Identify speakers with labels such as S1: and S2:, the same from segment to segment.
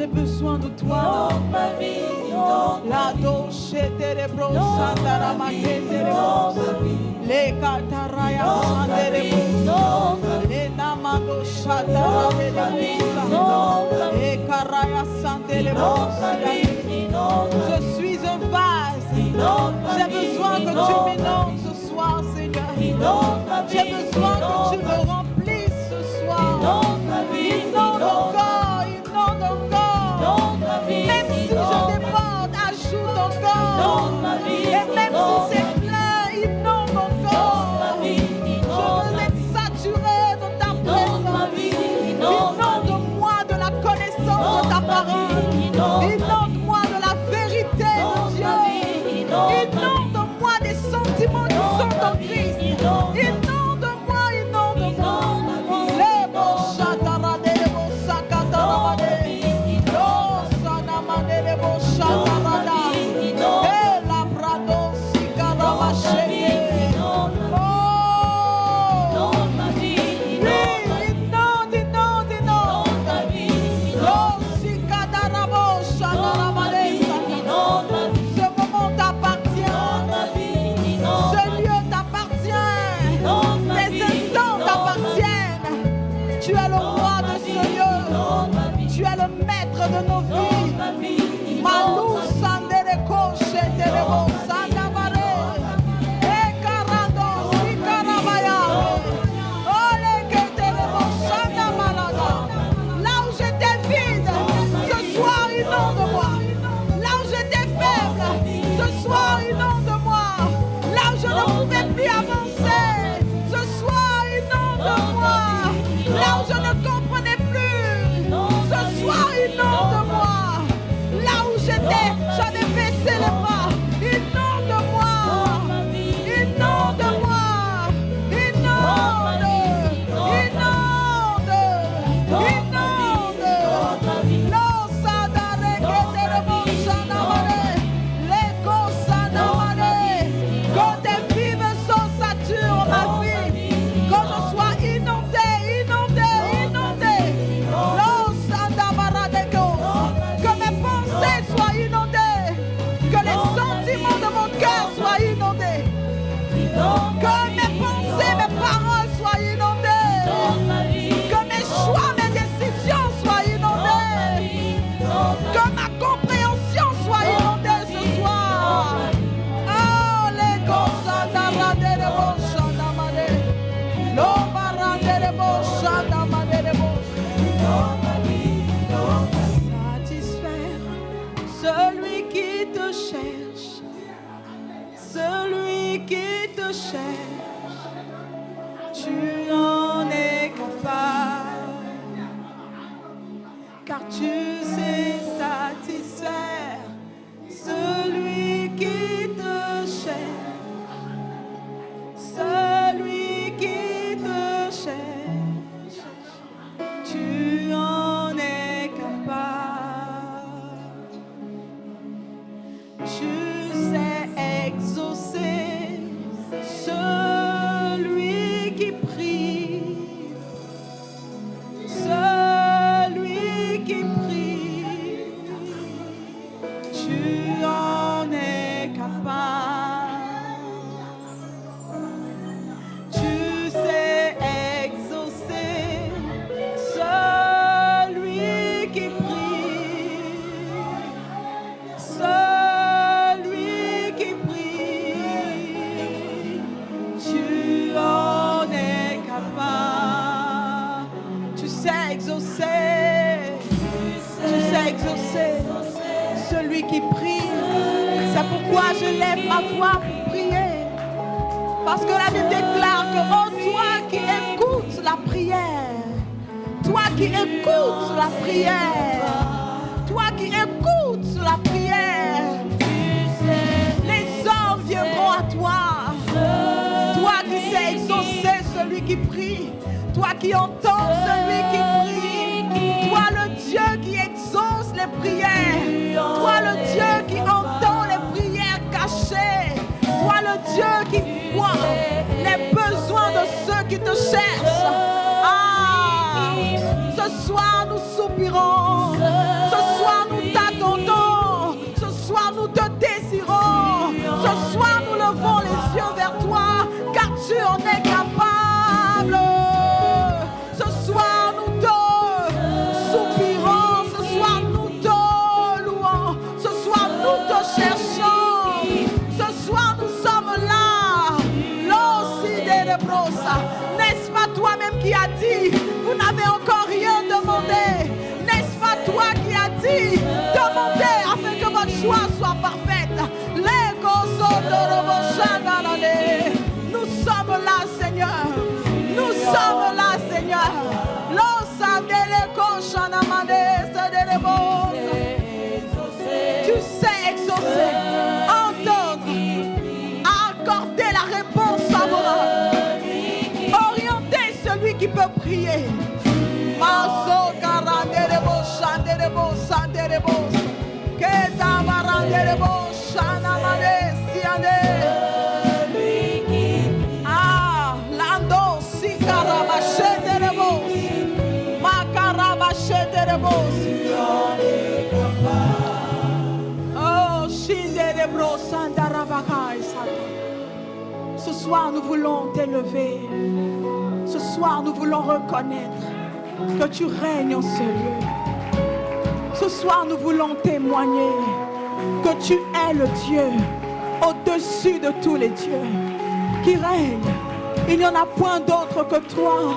S1: J'ai besoin de toi.
S2: Inonde ma vie, inonde
S1: La
S2: ma vie.
S1: doce terebro
S2: Inonde
S1: sandara
S2: ma vie,
S1: matenderebos.
S2: inonde ma vie.
S1: Le cataraya
S2: Inonde ma vie,
S1: sanderebos.
S2: inonde ma vie.
S1: Le namando
S2: Inonde
S1: shatara
S2: ma vie,
S1: derebusa.
S2: inonde ma vie.
S1: E caraya sanderebos.
S2: Inonde ma vie, inonde ma
S1: Je
S2: vie.
S1: suis un vase.
S2: Inonde ma
S1: J'ai
S2: vie,
S1: besoin que tu
S2: inonde ma
S1: m'inondes
S2: vie.
S1: ce soir, Seigneur.
S2: Inonde ma vie,
S1: J'ai besoin que tu
S2: inonde
S1: me
S2: ma vie.
S1: remplisses ce soir.
S2: Inonde ma vie,
S1: Inonde encore, inonde encore.
S2: inonde ma vie,
S1: Même si je
S2: inonde.
S1: déborde, ajoute encore.
S2: Inonde ma vie,
S1: Et même si
S2: inonde.
S1: c'est plein, inonde encore.
S2: Inonde ma vie,
S1: Je
S2: inonde
S1: veux
S2: ma
S1: être
S2: vie.
S1: saturé de ta
S2: Inonde ma
S1: présence.
S2: vie, inonde ma vie.
S1: Inonde-moi de la connaissance de ta
S2: Inonde ma vie,
S1: parole.
S2: inonde ma vie.
S1: Inonde-moi de la vérité de
S2: Inonde
S1: Dieu.
S2: ma vie, inonde ma vie.
S1: Inonde-moi des sentiments qui
S2: Inonde
S1: sont
S2: ma
S1: en
S2: vie,
S1: Christ.
S2: inonde ma vie.
S1: Inonde-moi, inonde-moi.
S2: Inonde ma vie,
S1: Les beaux
S2: inonde ma vie.
S1: chatarades, les beaux sacatarabades. Los sanamade, les beaux chatarada. Et la brado, si carabacheye. Oh,
S2: Inonde ma vie,
S1: oui, inonde, inonde, inonde. Los si cadarabo, chatarabade. Ce moment t'appartient. Ce lieu t'appartient. Ces instants t'appartiennent. Tu es le roi de ce lieu. Tu es le maître de nos vies. Malou sandere koche terebo sandabare. E karando si karabaya. Ole ke terebo sandamalada. Là où j'étais vide, ce soir inonde-moi. Là où j'étais faible, ce soir inonde-moi. Là où je ne pouvais plus avancer, ce soir inonde-moi. Là où je ne comprenais plus, ce soir inonde-moi. Là où j'étais, j'en ai baissé les bras. Inonde-moi. Inonde-moi. Inonde. Inonde. Inonde. L'osadare que te rebossanamare. L'ego sanamare. Que tes vives sont saturent ma vie. Que je sois inondé, inondé, inondé. L'osadamara de gos. Que mes pensées soient inondées. Que les sentiments de mon cœur soient inondés. Que mes pensées, mes paroles soient inondées. Que mes choix, mes décisions soient inondées. Que ma compréhension soit inondée ce soir. Oh, les gosses d'arade de bochandamade. L'obarade de bochandamade de satisfaire celui qui te cherche. Celui qui te cherche, tu en es capable, car tu sais satisfaire celui qui te cherche, celui qui te cherche, tu en es capable. Tu sais exaucer celui qui prie, celui qui prie, tu en es capable. Tu sais exaucer celui qui prie, celui qui prie, tu en es capable. Tu sais exaucer, celui qui prie. C'est pourquoi je lève ma voix pour prier. Parce que la Bible déclare que, oh, toi qui écoutes la prière, toi qui écoutes la prière, toi qui écoutes la prière, les hommes viendront à toi. Toi qui sais exaucer celui qui prie, toi qui entends celui qui prie, toi le Dieu qui exauce les prières, toi le Dieu qui entend les prières cachées, toi le Dieu qui voit les besoins de ceux qui te cherchent. Ah, ce soir nous soupirons, ce N'est-ce pas toi-même qui as dit, vous n'avez encore rien demandé? N'est-ce pas toi qui as dit, demandez afin que votre choix soit parfaite? Nous sommes là, Seigneur. Nous sommes là, Seigneur. Tu sais exaucer, entendre, accorder la réponse favorable, orienter celui qui peut prier. Ce soir, nous voulons t'élever. Ce soir, nous voulons reconnaître que tu règnes en ce lieu. Ce soir, nous voulons témoigner que tu es le Dieu au-dessus de tous les dieux qui règne. Il n'y en a point d'autre que toi.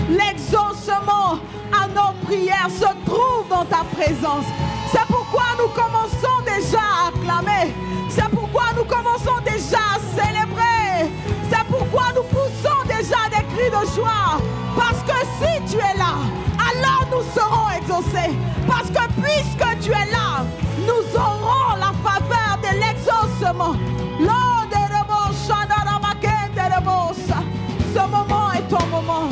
S1: L'exaucement à nos prières se trouve dans ta présence. C'est pourquoi nous commençons déjà à acclamer. C'est pourquoi nous commençons déjà à célébrer. C'est pourquoi nous poussons déjà des cris de joie. Parce que si tu es là, alors nous serons exaucés. Parce que puisque tu es là, nous aurons la faveur de l'exaucement. Ce moment est ton moment.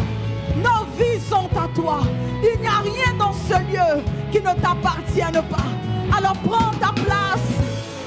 S1: Nos vies sont à toi. Il n'y a rien dans ce lieu qui ne t'appartienne pas. Alors prends ta place.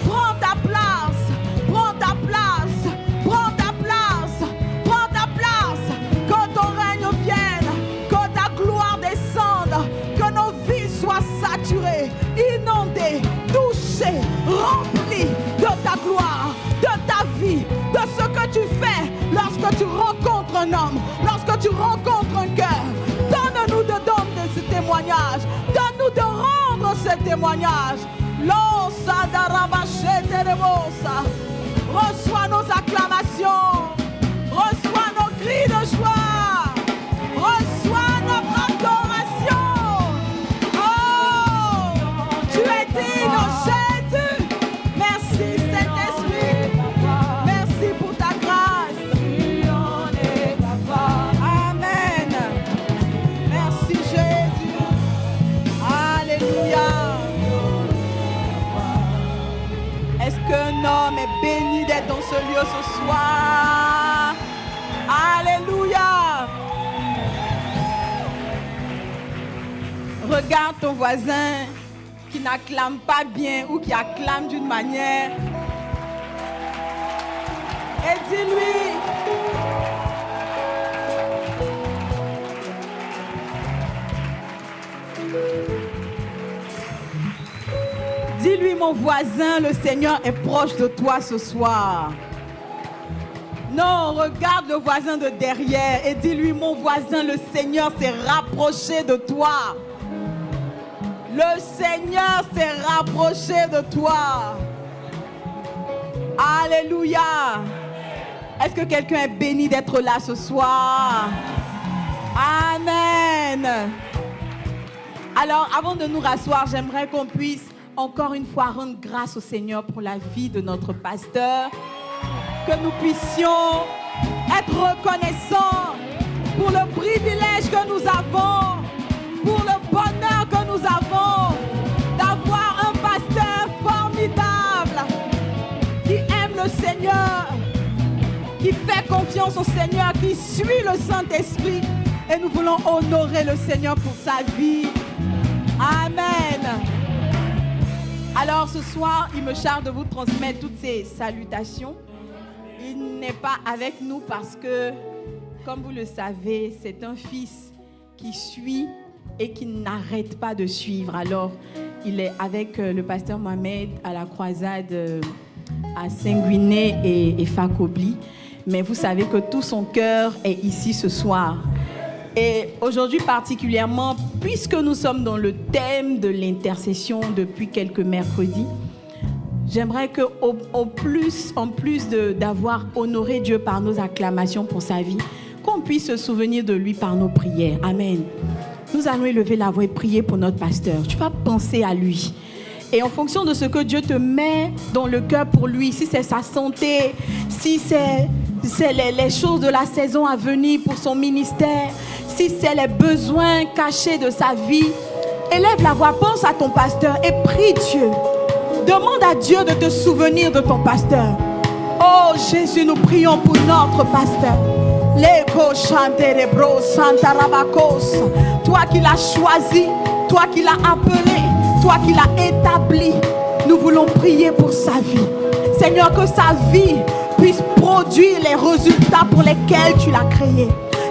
S1: Prends ta place. Prends ta place. Prends ta place. Prends ta place. Que ton règne vienne. Que ta gloire descende. Que nos vies soient saturées, inondées, touchées, remplies de ta gloire, de ta vie, de ce que tu fais lorsque tu rencontres un homme, lorsque tu rencontres un cœur. Donne-nous de donner ce témoignage. Donne-nous de rendre ce témoignage. Reçois nos acclamations. Reçois nos cris de joie. Reçois notre adoration. Oh, tu es digne, Jésus. Merci, Saint-Esprit. Merci pour ta grâce. Amen. Merci, Jésus. Alléluia. Est-ce qu'un homme est béni d'être dans ce lieu ce soir? Alléluia. Regarde ton voisin qui n'acclame pas bien ou qui acclame d'une manière. Et dis-lui, dis-lui, mon voisin, le Seigneur est proche de toi ce soir. Non, regarde le voisin de derrière et dis-lui, mon voisin, le Seigneur s'est rapproché de toi. Le Seigneur s'est rapproché de toi. Alléluia. Est-ce que quelqu'un est béni d'être là ce soir? Amen. Alors, avant de nous rasseoir, j'aimerais qu'on puisse encore une fois rendre grâce au Seigneur pour la vie de notre pasteur. Que nous puissions être reconnaissants pour le privilège que nous avons, pour le bonheur que nous avons d'avoir un pasteur formidable qui aime le Seigneur, qui fait confiance au Seigneur, qui suit le Saint-Esprit. Et nous voulons honorer le Seigneur pour sa vie. Amen. Alors ce soir, il me charge de vous transmettre toutes ces salutations. Il n'est pas avec nous parce que, comme vous le savez, c'est un fils qui suit et qui n'arrête pas de suivre. Alors, il est avec le pasteur Mohamed à la croisade à Saint-Guinet et Fakobli. Mais vous savez que tout son cœur est ici ce soir. Et aujourd'hui particulièrement, puisque nous sommes dans le thème de l'intercession depuis quelques mercredis, j'aimerais que, en plus d'avoir honoré Dieu par nos acclamations pour sa vie, qu'on puisse se souvenir de lui par nos prières. Amen. Nous allons élever la voix et prier pour notre pasteur. Tu vas penser à lui. Et en fonction de ce que Dieu te met dans le cœur pour lui, si c'est sa santé, si c'est les choses de la saison à venir pour son ministère, si c'est les besoins cachés de sa vie, élève la voix, pense à ton pasteur et prie Dieu. Demande à Dieu de te souvenir de ton pasteur. Oh Jésus, nous prions pour notre pasteur. Toi qui l'as choisi, toi qui l'as appelé, toi qui l'as établi, nous voulons prier pour sa vie. Seigneur, que sa vie puisse produire les résultats pour lesquels tu l'as créé.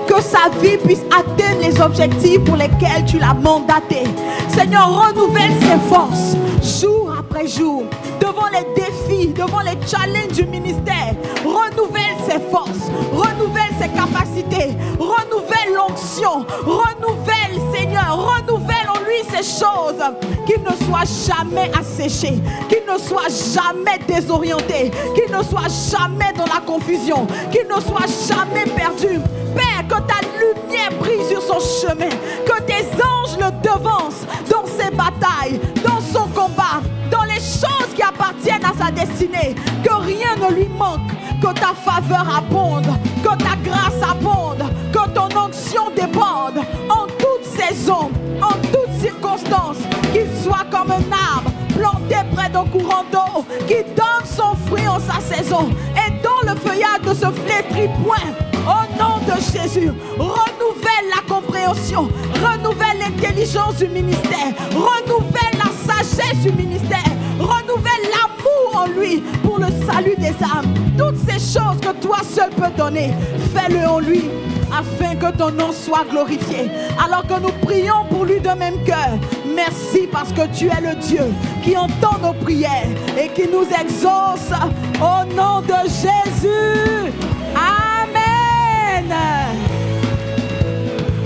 S1: Que sa vie puisse atteindre les objectifs pour lesquels tu l'as mandaté. Seigneur, renouvelle ses forces jour après jour, devant les défis, devant les challenges du ministère. Renouvelle ses forces, renouvelle ses capacités, renouvelle l'onction, renouvelle, Seigneur, renouvelle en lui ces choses. Qu'il ne soit jamais asséché, qu'il ne soit jamais désorienté, qu'il ne soit jamais dans la confusion, qu'il ne soit jamais perdu. Père, que ta lumière brille sur son chemin, que tes anges le devancent dans ses batailles, dans son combat, dans les choses qui appartiennent à sa destinée, que rien ne lui manque, que ta faveur abonde, que ta grâce abonde, que ton onction déborde en toute saison, en toutes circonstances, qu'il soit comme un arbre planté près d'un courant d'eau, qui donne son fruit en sa saison et dont le feuillage ne se flétrit point. Au nom de Jésus, renouvelle la compréhension, renouvelle l'intelligence du ministère, renouvelle la sagesse du ministère, renouvelle l'amour en lui pour le salut des âmes. Toutes ces choses que toi seul peux donner, fais-le en lui, afin que ton nom soit glorifié. Alors que nous prions pour lui de même cœur, merci parce que tu es le Dieu qui entend nos prières et qui nous exauce. Au nom de Jésus, Amen.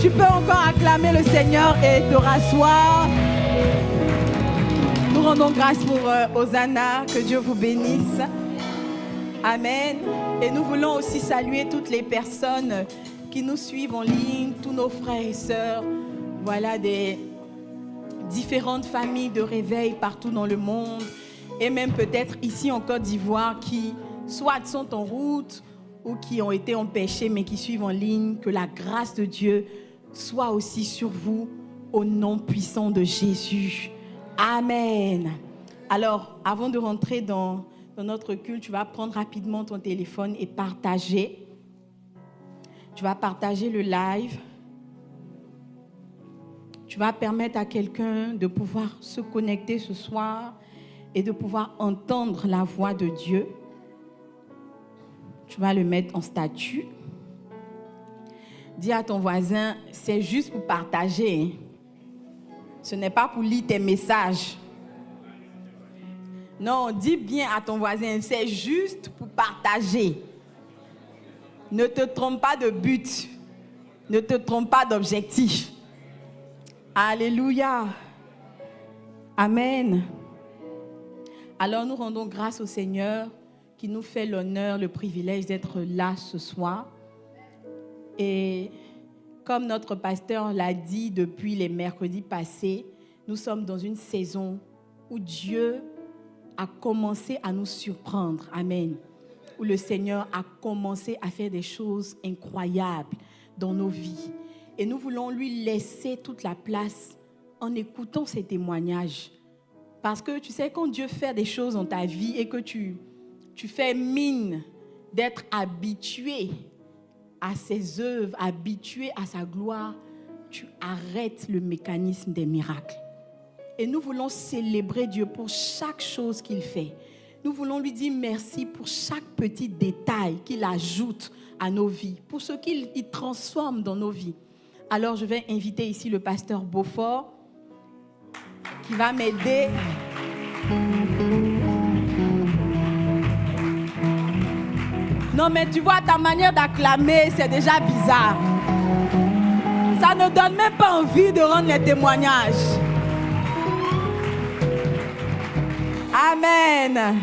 S1: Tu peux encore acclamer le Seigneur et te rasseoir. Nous rendons grâce pour Hosanna, que Dieu vous bénisse. Amen. Et nous voulons aussi saluer toutes les personnes qui nous suivent en ligne, tous nos frères et sœurs, voilà, des différentes familles de réveil partout dans le monde, et même peut-être ici en Côte d'Ivoire, qui soit sont en route ou qui ont été empêchés, mais qui suivent en ligne. Que la grâce de Dieu soit aussi sur vous, au nom puissant de Jésus. Amen. Alors, avant de rentrer dans notre culte, tu vas prendre rapidement ton téléphone et partager. Tu vas partager le live. Tu vas permettre à quelqu'un de pouvoir se connecter ce soir et de pouvoir entendre la voix de Dieu. Tu vas le mettre en statut. Dis à ton voisin, c'est juste pour partager. Ce n'est pas pour lire tes messages. Non, dis bien à ton voisin, c'est juste pour partager. Ne te trompe pas de but. Ne te trompe pas d'objectif. Alléluia. Amen. Alors nous rendons grâce au Seigneur qui nous fait l'honneur, le privilège d'être là ce soir. Et comme notre pasteur l'a dit depuis les mercredis passés, nous sommes dans une saison où Dieu a commencé à nous surprendre. Amen. Où le Seigneur a commencé à faire des choses incroyables dans nos vies. Et nous voulons lui laisser toute la place en écoutant ses témoignages. Parce que tu sais, quand Dieu fait des choses dans ta vie et que tu fais mine d'être habitué à ses œuvres, habitué à sa gloire, tu arrêtes le mécanisme des miracles. Et nous voulons célébrer Dieu pour chaque chose qu'il fait. Nous voulons lui dire merci pour chaque petit détail qu'il ajoute à nos vies, pour ce qu'il transforme dans nos vies. Alors je vais inviter ici le pasteur Beaufort qui va m'aider. Non mais tu vois, ta manière d'acclamer, c'est déjà bizarre. Ça ne donne même pas envie de rendre les témoignages. Amen.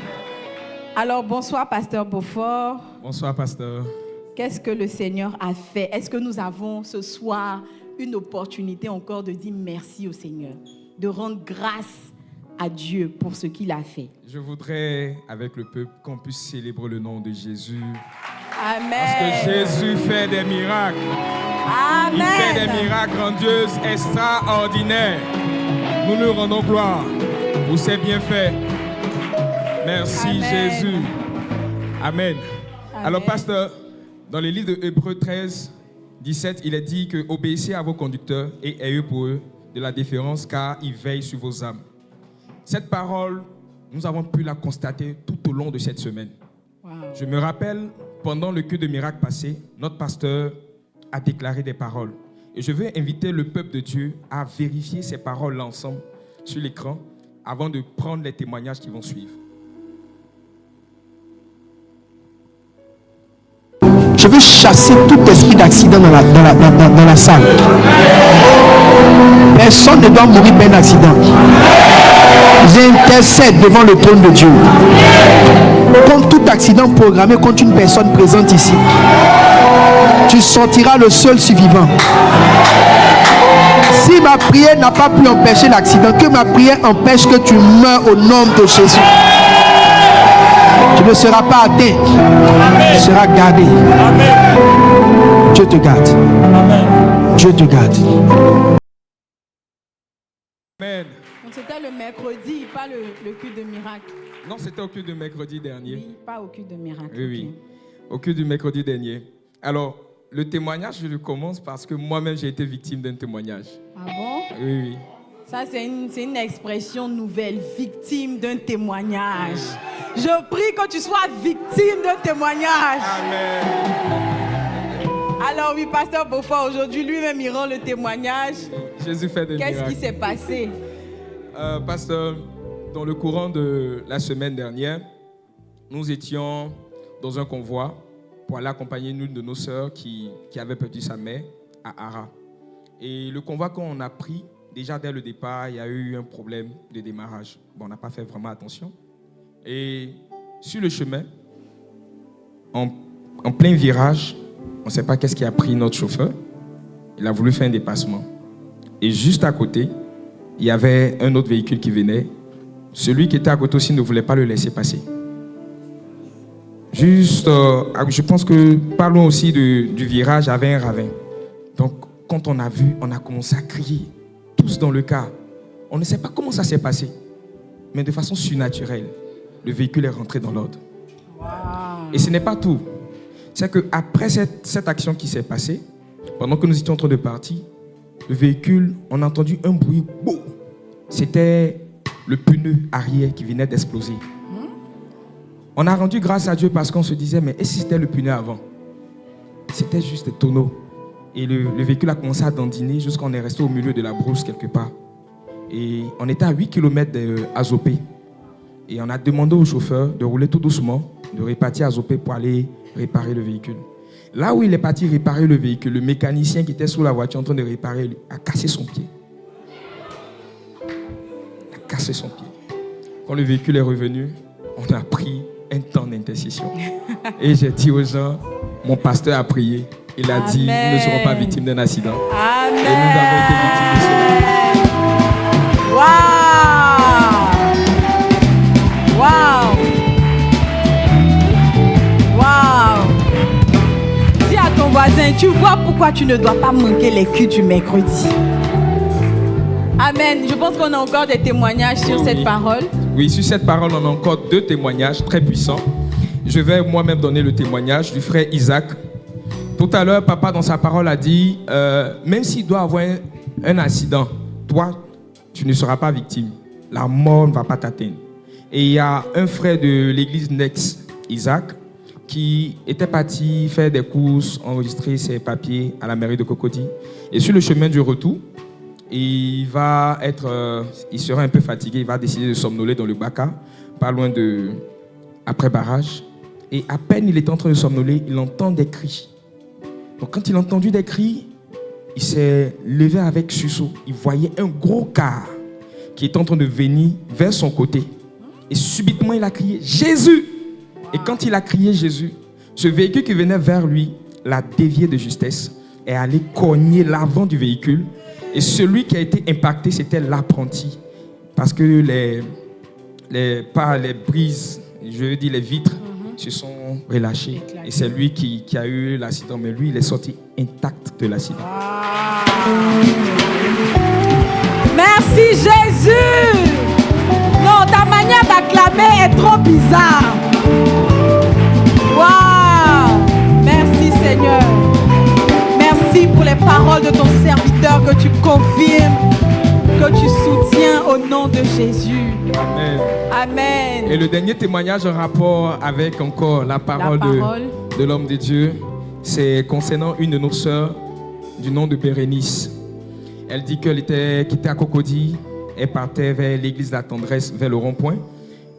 S1: Alors, bonsoir, Pasteur Beaufort.
S3: Bonsoir, pasteur.
S1: Qu'est-ce que le Seigneur a fait? Est-ce que nous avons ce soir une opportunité encore de dire merci au Seigneur, de rendre grâce à Dieu pour ce qu'il a fait?
S3: Je voudrais, avec le peuple, qu'on puisse célébrer le nom de Jésus.
S1: Amen.
S3: Parce que Jésus fait des miracles.
S1: Amen.
S3: Il fait des miracles grandioses, extraordinaires. Nous lui rendons gloire pour ses bienfaits. Merci,
S1: Amen.
S3: Jésus. Amen.
S1: Amen.
S3: Alors, pasteur, dans le livre de Hébreux 13, 17, il est dit que obéissez à vos conducteurs et ayez pour eux de la déférence, car ils veillent sur vos âmes. Cette parole, nous avons pu la constater tout au long de cette semaine.
S1: Wow.
S3: Je me rappelle, pendant le culte de miracle passé, notre pasteur a déclaré des paroles. Et je veux inviter le peuple de Dieu à vérifier ces paroles-là ensemble sur l'écran avant de prendre les témoignages qui vont suivre.
S4: Je veux chasser tout esprit d'accident dans la salle. Personne ne doit mourir par un accident. J'intercède devant le trône de Dieu contre tout accident programmé contre une personne présente ici. Tu sortiras le seul survivant. Si ma prière n'a pas pu empêcher l'accident, que ma prière empêche que tu meurs au nom de Jésus. Tu ne seras pas atteint. Tu seras gardé. Dieu te garde. Dieu te garde.
S3: Amen.
S1: Donc c'était le mercredi, pas le culte de miracle.
S3: Non, c'était au culte de mercredi dernier.
S1: Oui, pas au culte de miracle.
S3: Oui, oui.
S1: Ok.
S3: Au culte du mercredi dernier. Alors, le témoignage, je le commence parce que moi-même, j'ai été victime d'un témoignage.
S1: Ah bon?
S3: Oui, oui.
S1: Ça, c'est une expression nouvelle, victime d'un témoignage. Je prie que tu sois victime d'un témoignage.
S3: Amen.
S1: Alors oui, Pasteur Beaufort, aujourd'hui, lui-même, il rend le témoignage.
S3: Jésus fait des miracles.
S1: Qu'est-ce qui s'est passé?
S3: Pasteur, dans le courant de la semaine dernière, nous étions dans un convoi pour aller accompagner une de nos sœurs qui avait perdu sa mère à Ara. Et le convoi qu'on a pris, déjà dès le départ, il y a eu un problème de démarrage. Bon, on n'a pas fait vraiment attention. Et sur le chemin, en plein virage, on ne sait pas qu'est-ce qui a pris notre chauffeur. Il a voulu faire un dépassement. Et juste à côté, il y avait un autre véhicule qui venait. Celui qui était à côté aussi ne voulait pas le laisser passer. Juste, je pense que pas loin aussi du virage, il y avait un ravin. Donc, quand on a vu, on a commencé à crier. Tous dans le car. On ne sait pas comment ça s'est passé. Mais de façon surnaturelle, le véhicule est rentré dans l'ordre.
S1: Wow.
S3: Et ce n'est pas tout. C'est qu'après cette action qui s'est passée, pendant que nous étions en train de partir, le véhicule, on a entendu un bruit. Boum. C'était le pneu arrière qui venait d'exploser. On a rendu grâce à Dieu parce qu'on se disait, mais et si c'était le pneu avant? C'était juste des tonneaux. Et le véhicule a commencé à dandiner jusqu'à ce qu'on est resté au milieu de la brousse quelque part. Et on était à 8 km d'Azopé. Et on a demandé au chauffeur de rouler tout doucement, de repartir à Azopé pour aller réparer le véhicule. Là où il est parti réparer le véhicule, le mécanicien qui était sous la voiture en train de réparer a cassé son pied. Il a cassé son pied. Quand le véhicule est revenu, on a pris un temps d'intercession. Et j'ai dit aux gens, mon pasteur a prié. Il a dit, nous ne serons pas victimes d'un accident.
S1: Amen.
S3: Et nous avons été victimes de cela.
S1: Waouh! Waouh! Waouh! Dis à ton voisin, tu vois pourquoi tu ne dois pas manquer les cultes du mercredi. Amen. Je pense qu'on a encore des témoignages sur cette parole.
S3: Oui, sur cette parole, on a encore 2 témoignages très puissants. Je vais moi-même donner le témoignage du frère Isaac. Tout à l'heure, papa, dans sa parole, a dit, même s'il doit avoir un accident, toi, tu ne seras pas victime. La mort ne va pas t'atteindre. Et il y a un frère de l'église Next, Isaac, qui était parti faire des courses, enregistrer ses papiers à la mairie de Cocody. Et sur le chemin du retour, il sera un peu fatigué, il va décider de somnoler dans le Baka, pas loin après barrage. Et à peine il était en train de somnoler, il entend des cris. Donc quand il a entendu des cris, il s'est levé avec sursaut. Il voyait un gros car qui était en train de venir vers son côté. Et subitement, il a crié « Jésus !» Et quand il a crié « Jésus », ce véhicule qui venait vers lui l'a dévié de justesse, est allé cogner l'avant du véhicule. Et celui qui a été impacté, c'était l'apprenti. Parce que les brises, je veux dire les vitres, se sont relâchées. Et c'est lui qui a eu l'accident. Mais lui, il est sorti intact de l'accident.
S1: Merci Jésus. Non, ta manière d'acclamer est trop bizarre. Waouh. Merci Seigneur. Merci pour les paroles de ton serviteur que tu confirmes, que tu soutiens au nom de Jésus.
S3: Amen.
S1: Amen.
S3: Et le dernier témoignage en rapport avec encore la parole de l'homme de Dieu, c'est concernant une de nos sœurs du nom de Bérénice. Elle dit qu'elle était à Cocody, elle partait vers l'église de la Tendresse, vers le rond-point,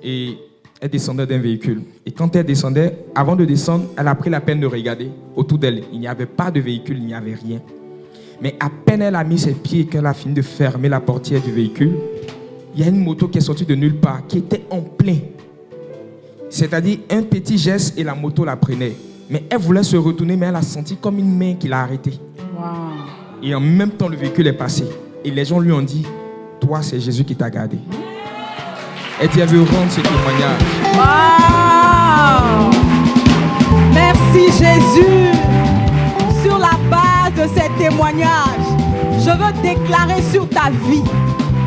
S3: et elle descendait d'un véhicule. Et quand elle descendait, avant de descendre, elle a pris la peine de regarder autour d'elle. Il n'y avait pas de véhicule, il n'y avait rien. Mais à peine elle a mis ses pieds et qu'elle a fini de fermer la portière du véhicule, il y a une moto qui est sortie de nulle part, qui était en plein. C'est-à-dire un petit geste et la moto la prenait. Mais elle voulait se retourner, mais elle a senti comme une main qui l'a arrêtée.
S1: Wow.
S3: Et en même temps, le véhicule est passé. Et les gens lui ont dit, toi, c'est Jésus qui t'a gardé. Elle dit, elle veut rendre ce témoignage.
S1: Wow. Merci Jésus. Sur la base de ces témoignages, je veux déclarer sur ta vie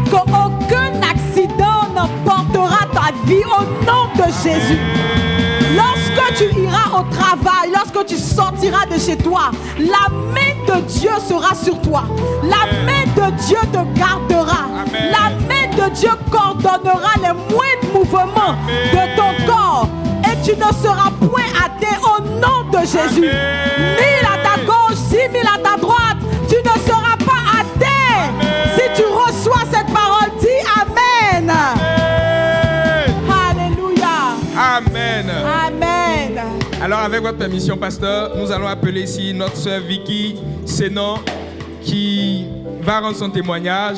S1: qu'aucun accident n'emportera ta vie au nom de Jésus. Lorsque tu iras au travail, lorsque tu sortiras de chez toi, la main de Dieu sera sur toi. La main de Dieu te gardera.
S3: Amen.
S1: La main de Dieu coordonnera les moindres mouvements de ton corps. Et tu ne seras point atteint au nom de Jésus. 1000 à ta gauche, 6000 à ta droite, tu ne seras pas atteint. Si tu reçois cette parole, dis Amen. Alléluia.
S3: Amen.
S1: Amen.
S3: Alors, avec votre permission, pasteur, nous allons appeler ici notre sœur Vicky Sénan qui va rendre son témoignage.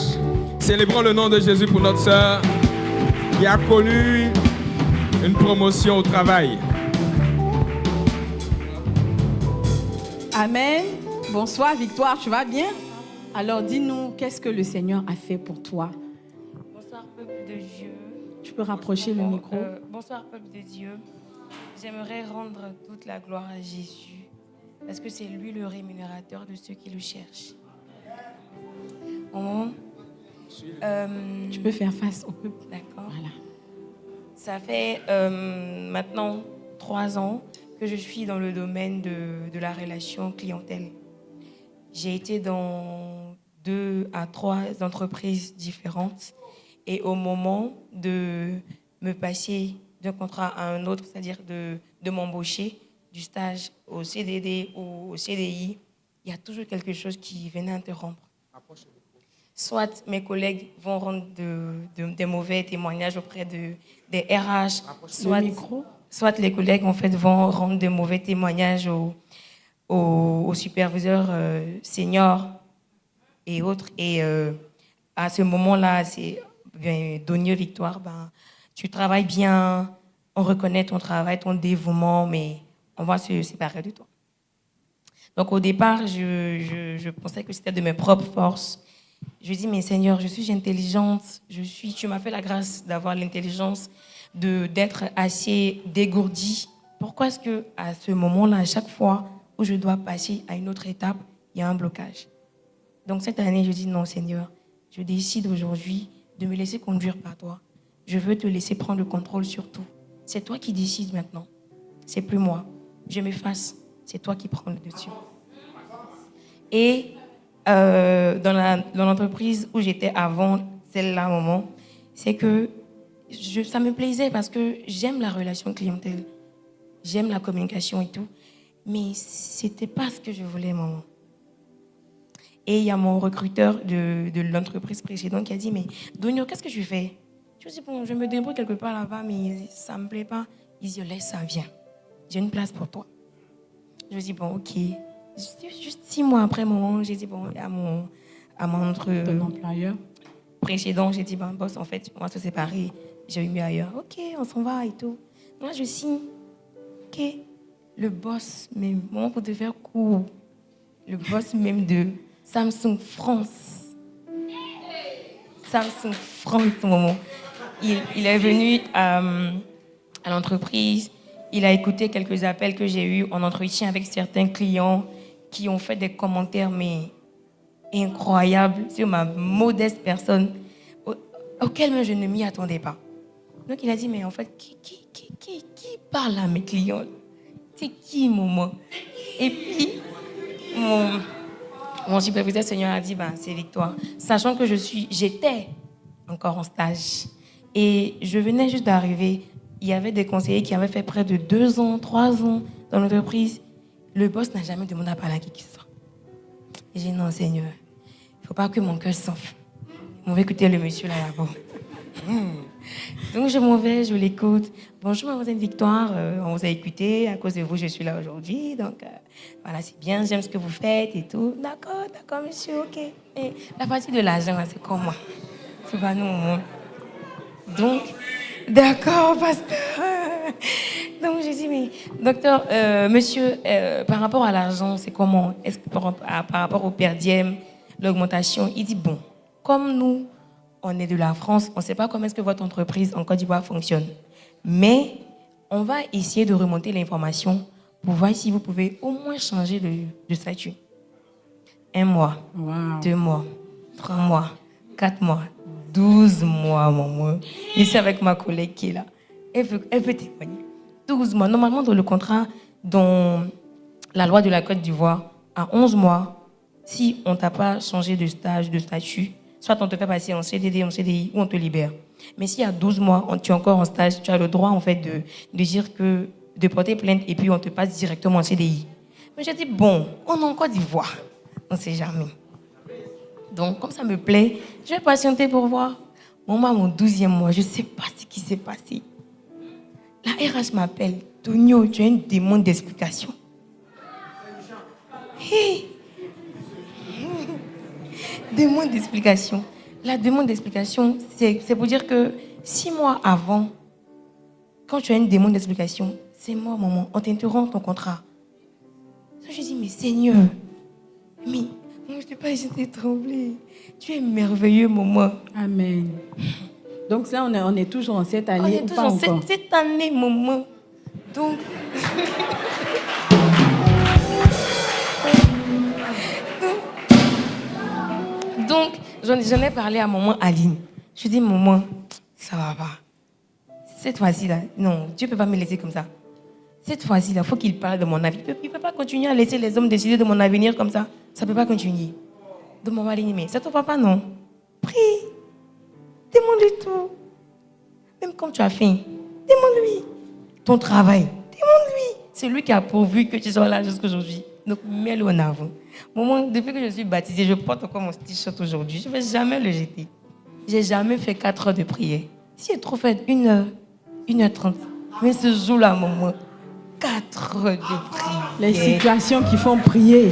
S3: Célébrons le nom de Jésus pour notre sœur qui a connu une promotion au travail.
S1: Amen. Bonsoir Victoire, tu vas bien? Alors dis-nous, qu'est-ce que le Seigneur a fait pour toi?
S2: Bonsoir, peuple de Dieu.
S1: Tu peux rapprocher le micro.
S2: Bonsoir, peuple de Dieu. J'aimerais rendre toute la gloire à Jésus, parce que c'est lui le rémunérateur de ceux qui le cherchent.
S1: Tu peux faire face au peuple.
S2: D'accord.
S1: Voilà.
S2: Ça fait maintenant 3 ans que je suis dans le domaine de la relation clientèle. J'ai été dans 2 à 3 entreprises différentes et au moment de me passer d'un contrat à un autre, c'est-à-dire de m'embaucher du stage au CDD ou au CDI, il y a toujours quelque chose qui venait interrompre. Soit mes collègues vont rendre des mauvais témoignages auprès des RH, soit les collègues en fait, vont rendre de mauvais témoignages aux superviseurs seniors et autres. Et à ce moment-là, c'est Donier Victoire, tu travailles bien, on reconnaît ton travail, ton dévouement, mais on va se séparer de toi. Donc au départ, je pensais que c'était de mes propres forces. Je dis, mais Seigneur, je suis intelligente, tu m'as fait la grâce d'avoir l'intelligence, d'être assez dégourdie. Pourquoi est-ce qu'à ce moment-là, à chaque fois où je dois passer à une autre étape, il y a un blocage? Donc cette année, je dis, non Seigneur, je décide aujourd'hui de me laisser conduire par toi. Je veux te laisser prendre le contrôle sur tout. C'est toi qui décides maintenant. C'est plus moi. Je m'efface. C'est toi qui prends le dessus. Et dans l'entreprise où j'étais avant celle-là, moment, c'est que ça me plaisait parce que j'aime la relation clientèle. J'aime la communication et tout. Mais c'était pas ce que je voulais, maman. Et il y a mon recruteur de l'entreprise précédente qui a dit, mais Donio, qu'est-ce que tu fais? Je dis, bon, je me débrouille quelque part là-bas, mais ça ne me plaît pas. Il dit, laisse ça, viens. J'ai une place pour toi. Je dis, bon, ok. Juste 6 mois après, maman, j'ai dit, bon, à mon autre
S5: Ton employeur.
S2: précédent, j'ai dit, ben, boss, en fait, on va se séparer. J'ai eu mieux ailleurs. Ok, on s'en va et tout. Moi, je signe. Ok. Le boss, même, maman, pour te faire court, le boss même de Samsung France. Samsung France, maman. Il est venu à l'entreprise. Il a écouté quelques appels que j'ai eus en entretien avec certains clients qui ont fait des commentaires, mais incroyables, sur ma modeste personne, auquel même je ne m'y attendais pas. Donc il a dit, mais en fait, qui parle à mes clients? C'est qui, maman? Et puis, mon superviseur senior a dit, ben, c'est Victoire. Sachant que j'étais encore en stage. Et je venais juste d'arriver. Il y avait des conseillers qui avaient fait près de 2 ans, 3 ans dans l'entreprise. Le boss n'a jamais demandé à parler à qui que ce soit. Et j'ai dit, non, Seigneur, il ne faut pas que mon cœur s'enfle. On va écouter le monsieur là-bas. Donc je m'en vais, je l'écoute. Bonjour, mademoiselle Victoire, on vous a écouté, à cause de vous, je suis là aujourd'hui. Donc voilà, c'est bien, j'aime ce que vous faites et tout. D'accord, monsieur, ok. Et la partie de l'argent, c'est comme moi. C'est pas nous. Donc, d'accord, pasteur. Donc j'ai dit, mais docteur, monsieur, par rapport à l'argent, c'est comment? Est-ce que par rapport au per diem, l'augmentation? Il dit, bon, comme nous, on est de la France, on ne sait pas comment est-ce que votre entreprise en Côte d'Ivoire fonctionne. Mais on va essayer de remonter l'information pour voir si vous pouvez au moins changer de statut. 1 mois,
S5: Wow.
S2: 2 mois, 3 mois, 4 mois, 12 mois, maman. Ici avec ma collègue qui est là. Elle veut témoigner. 12 mois. Normalement, dans le contrat, dans la loi de la Côte d'Ivoire, à 11 mois, si on ne t'a pas changé de statut, soit on te fait passer en CDD, en CDI, ou on te libère. Mais si à 12 mois, tu es encore en stage, tu as le droit en fait de dire de porter plainte et puis on te passe directement en CDI. Mais j'ai dit, bon, on est en Côte d'Ivoire. On ne sait jamais. Donc, comme ça me plaît, je vais patienter pour voir. Maman, mon 12e mois, je ne sais pas ce qui s'est passé. La RH m'appelle. Tonio, tu as une demande d'explication. Hey. Demande d'explication. La demande d'explication, c'est pour dire que 6 mois avant, quand tu as une demande d'explication, c'est moi, maman, on t'interrompt ton contrat. Je dis, mais Seigneur, mais je ne t'ai pas hésité de trembler. Tu es merveilleux, maman.
S5: Amen. Donc ça, on est toujours en cette année.
S2: On est toujours en cette année, maman. Donc, j'en ai parlé à maman Aline. Je dis, maman, ça va pas. Cette fois-ci, là, non, Dieu ne peut pas me laisser comme ça. Cette fois-ci, là, il faut qu'il parle de mon avenir. Il ne peut pas continuer à laisser les hommes décider de mon avenir comme ça. Ça ne peut pas continuer. Donc, maman Aline, mais c'est ton papa, non? Prie. Demande-lui tout. Même quand tu as faim, demande-lui. Ton travail, demande-lui. C'est lui qui a pourvu que tu sois là jusqu'à aujourd'hui. Donc, mets-le en avant. Maman, depuis que je suis baptisée, je porte encore mon t-shirt aujourd'hui. Je ne vais jamais le jeter. Je n'ai jamais fait 4 heures de prière. Si j'ai trop fait 1 heure, 1h30. Mais ce jour-là, maman, 4 heures de prière.
S5: Les situations qui font prier.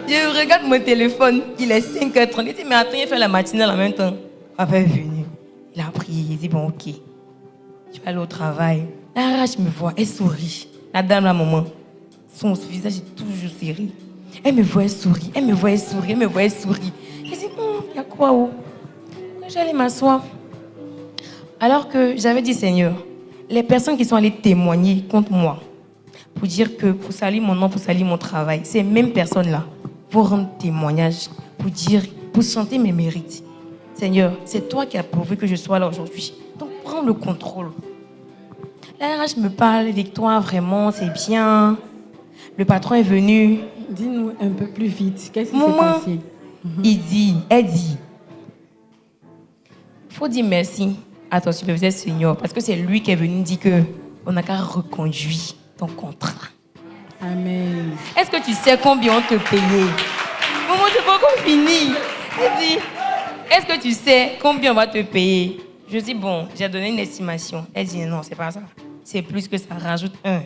S2: Je regarde mon téléphone, il est 5h30. Il dit, mais attends, il fait la matinale en même temps. Papa est venu. Il a prié. Il dit, bon, ok. Tu vas aller au travail. La RH me voit, elle sourit. La dame, la maman, son visage est toujours serré. Elle me voit, elle sourit. Elle me voit, elle sourit. Elle me voit, elle sourit. Je dis, il y a quoi, oh? J'allais m'asseoir. Alors que j'avais dit, Seigneur, les personnes qui sont allées témoigner contre moi, pour dire que, pour salir mon nom, pour salir mon travail, ces mêmes personnes-là vont rendre témoignage, pour chanter mes mérites. Seigneur, c'est toi qui as pourvu que je sois là aujourd'hui. Donc, prends le contrôle. La RH me parle, Victoire, vraiment, c'est bien. Le patron est venu.
S5: Dis-nous un peu plus vite. Qu'est-ce qui s'est passé?
S2: Elle dit, il faut dire merci à ton superviseur senior parce que c'est lui qui est venu dire qu'on n'a qu'à reconduire ton contrat.
S5: Amen.
S2: Est-ce que tu sais combien on te payait? Maman, je n'ai pas encore fini. Elle dit, est-ce que tu sais combien on va te payer? Je dis, bon, j'ai donné une estimation. Elle dit, non, c'est pas ça. C'est plus que ça. Rajoute un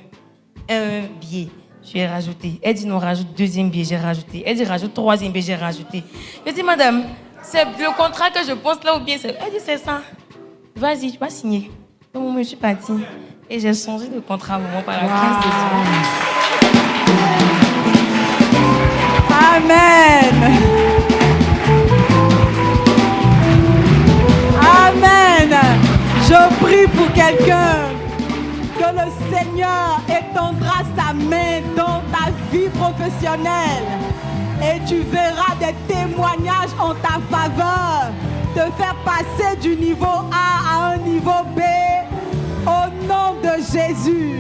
S2: billet. Je lui ai rajouté. Elle dit non, rajoute deuxième billet, j'ai rajouté. Elle dit rajoute troisième billet, j'ai rajouté. Je dis madame, c'est le contrat que je pense là ou bien c'est... Elle dit c'est ça. Vas-y, tu vas signer. Donc je suis partie. Et j'ai changé de contrat à un moment par la grâce de Dieu.
S5: Amen. Amen. Je prie pour quelqu'un que le Seigneur étendra sa main dans ta vie professionnelle et tu verras des témoignages en ta faveur, te faire passer du niveau A à un niveau B au nom de Jésus.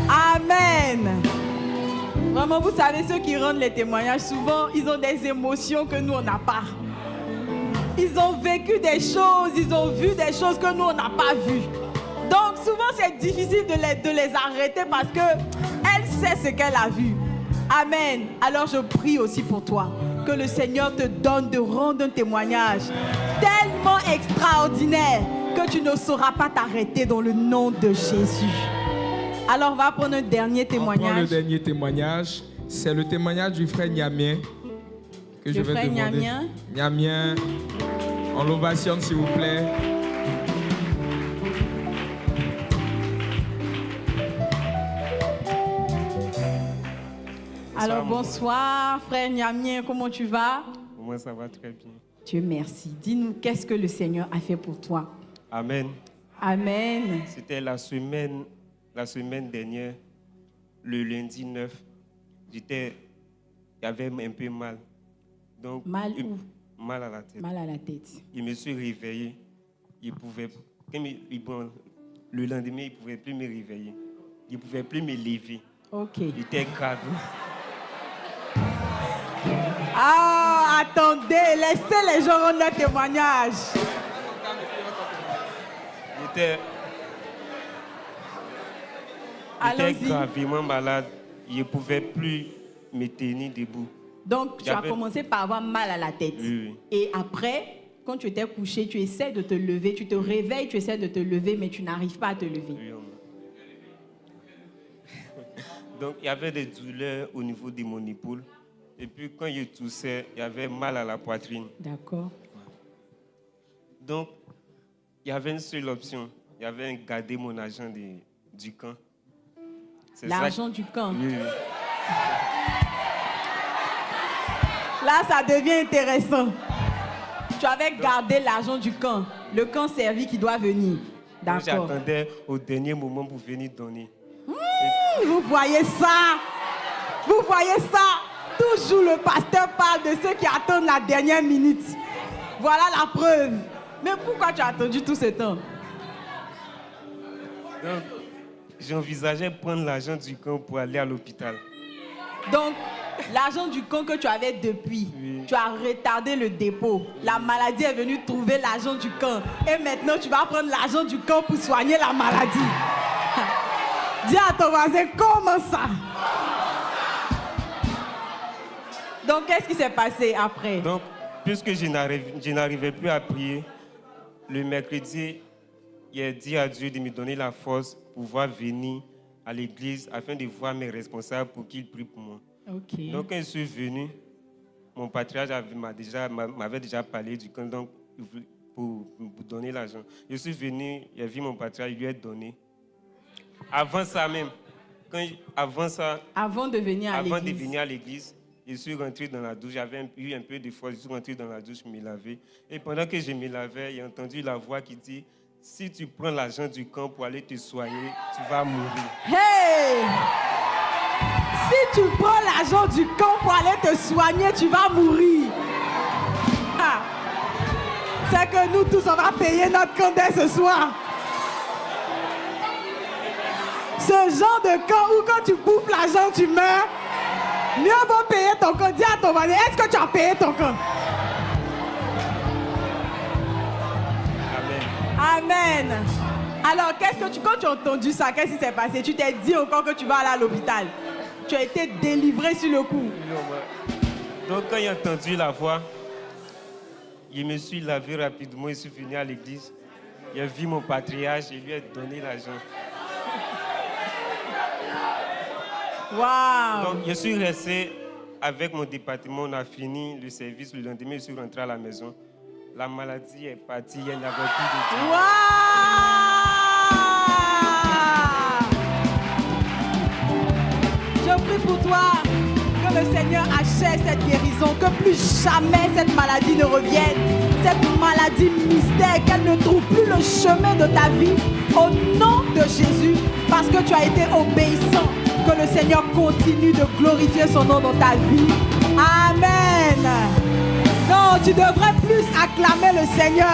S5: Amen. Vraiment, vous savez, ceux qui rendent les témoignages, souvent, ils ont des émotions que nous, on n'a pas. Ils ont vécu des choses, ils ont vu des choses que nous, on n'a pas vues. Donc, souvent, c'est difficile de les arrêter parce qu'elle sait ce qu'elle a vu. Amen. Alors, je prie aussi pour toi, que le Seigneur te donne de rendre un témoignage tellement extraordinaire que tu ne sauras pas t'arrêter dans le nom de Jésus. Alors, on va prendre un dernier témoignage.
S3: On prend le dernier témoignage. C'est le témoignage du frère Niamien que je vais demander.
S5: Niamien.
S3: Niamien, on l'ovationne s'il vous plaît.
S5: Alors, bonsoir, frère Niamien, comment tu vas?
S6: Moi, ça va très bien.
S5: Dieu merci. Dis-nous, qu'est-ce que le Seigneur a fait pour toi?
S6: Amen.
S5: Amen.
S6: C'était la semaine dernière, le lundi 9. J'avais un peu mal. Donc,
S5: Mal où?
S6: Mal à la tête.
S5: Mal à la tête.
S6: Je me suis réveillé. Le lendemain, il ne pouvait plus me réveiller. Il ne pouvait plus me lever.
S5: Ok.
S6: Il était grave.
S5: Ah, attendez, laissez les gens rendre leur témoignage.
S6: J'étais
S5: Allons-y.
S6: gravement malade. Je ne pouvais plus me tenir debout.
S5: Donc, tu as commencé par avoir mal à la tête.
S6: Oui.
S5: Et après, quand tu étais couché, tu essaies de te lever, tu te réveilles, tu essaies de te lever, mais tu n'arrives pas à te lever.
S6: Oui, donc, il y avait des douleurs au niveau de mon épaule. Et puis, quand je toussais, il y avait mal à la poitrine.
S5: D'accord.
S6: Donc, il y avait une seule option. Il y avait garder mon argent du camp.
S5: L'argent du camp.
S6: Oui.
S5: Là, ça devient intéressant. Tu avais gardé l'argent du camp. Le camp servi qui doit venir.
S6: Donc,
S5: D'accord.
S6: j'attendais au dernier moment pour venir donner.
S5: Vous voyez ça? Vous voyez ça? Toujours le pasteur parle de ceux qui attendent la dernière minute. Voilà la preuve. Mais pourquoi tu as attendu tout ce temps?
S6: Donc, j'envisageais prendre l'argent du camp pour aller à l'hôpital.
S5: Donc, l'argent du camp que tu avais depuis,
S6: Oui.
S5: tu as retardé le dépôt. La maladie est venue trouver l'argent du camp. Et maintenant, tu vas prendre l'argent du camp pour soigner la maladie. Dis à ton voisin, comment ça? Donc, qu'est-ce qui s'est passé après?
S6: Donc, puisque je n'arrivais plus à prier, le mercredi, j'ai dit à Dieu de me donner la force pour pouvoir venir à l'église afin de voir mes responsables pour qu'ils prient pour moi.
S5: Ok.
S6: Donc, quand je suis venu, mon patriarche m'avait déjà parlé du camp donc, pour donner l'argent. Je suis venu, j'ai vu mon patriarche, il lui a donné. Avant ça même,
S5: Avant de venir à
S6: avant de
S5: l'église.
S6: venir à l'église, je suis rentré dans la douche, j'avais eu un peu de force, je suis rentré dans la douche me laver. Et pendant que je me lavais, j'ai entendu la voix qui dit, si tu prends l'argent du camp pour aller te soigner, tu vas mourir.
S5: Hey! Si tu prends l'argent du camp pour aller te soigner, tu vas mourir. Ah. C'est que nous tous, on va payer notre camp dès ce soir. Ce genre de camp où quand tu bouffes l'argent, tu meurs. Mieux vaut payer ton camp. Dis à ton voisin, est-ce que tu as payé ton camp?
S6: Amen.
S5: Amen. Alors, quand tu as entendu ça, qu'est-ce qui s'est passé? Tu t'es dit encore que tu vas aller à l'hôpital. Tu as été délivré sur le coup.
S6: Donc, quand j'ai entendu la voix, je me suis lavé rapidement, je suis venu à l'église. J'ai vu mon patriarche, je lui ai donné l'argent.
S5: Waouh.
S6: Donc, je suis resté avec mon département, on a fini le service. Le lendemain, je suis rentré à la maison. La maladie est partie, il n'y avait plus de douleur.
S5: Waouh. Je prie pour toi que le Seigneur achève cette guérison, que plus jamais cette maladie ne revienne, cette maladie mystère, qu'elle ne trouve plus le chemin de ta vie, au nom de Jésus, parce que tu as été obéissant. Que le Seigneur continue de glorifier son nom dans ta vie. Amen. Non, tu devrais plus acclamer le Seigneur.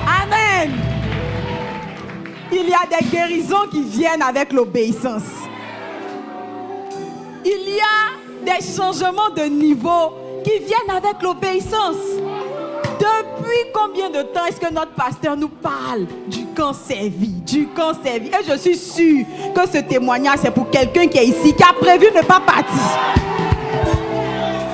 S5: Amen. Il y a des guérisons qui viennent avec l'obéissance. Il y a des changements de niveau qui viennent avec l'obéissance. Depuis combien de temps est-ce que notre pasteur nous parle du camp servi, du camp servi? Et je suis sûre que ce témoignage, c'est pour quelqu'un qui est ici, qui a prévu ne pas partir.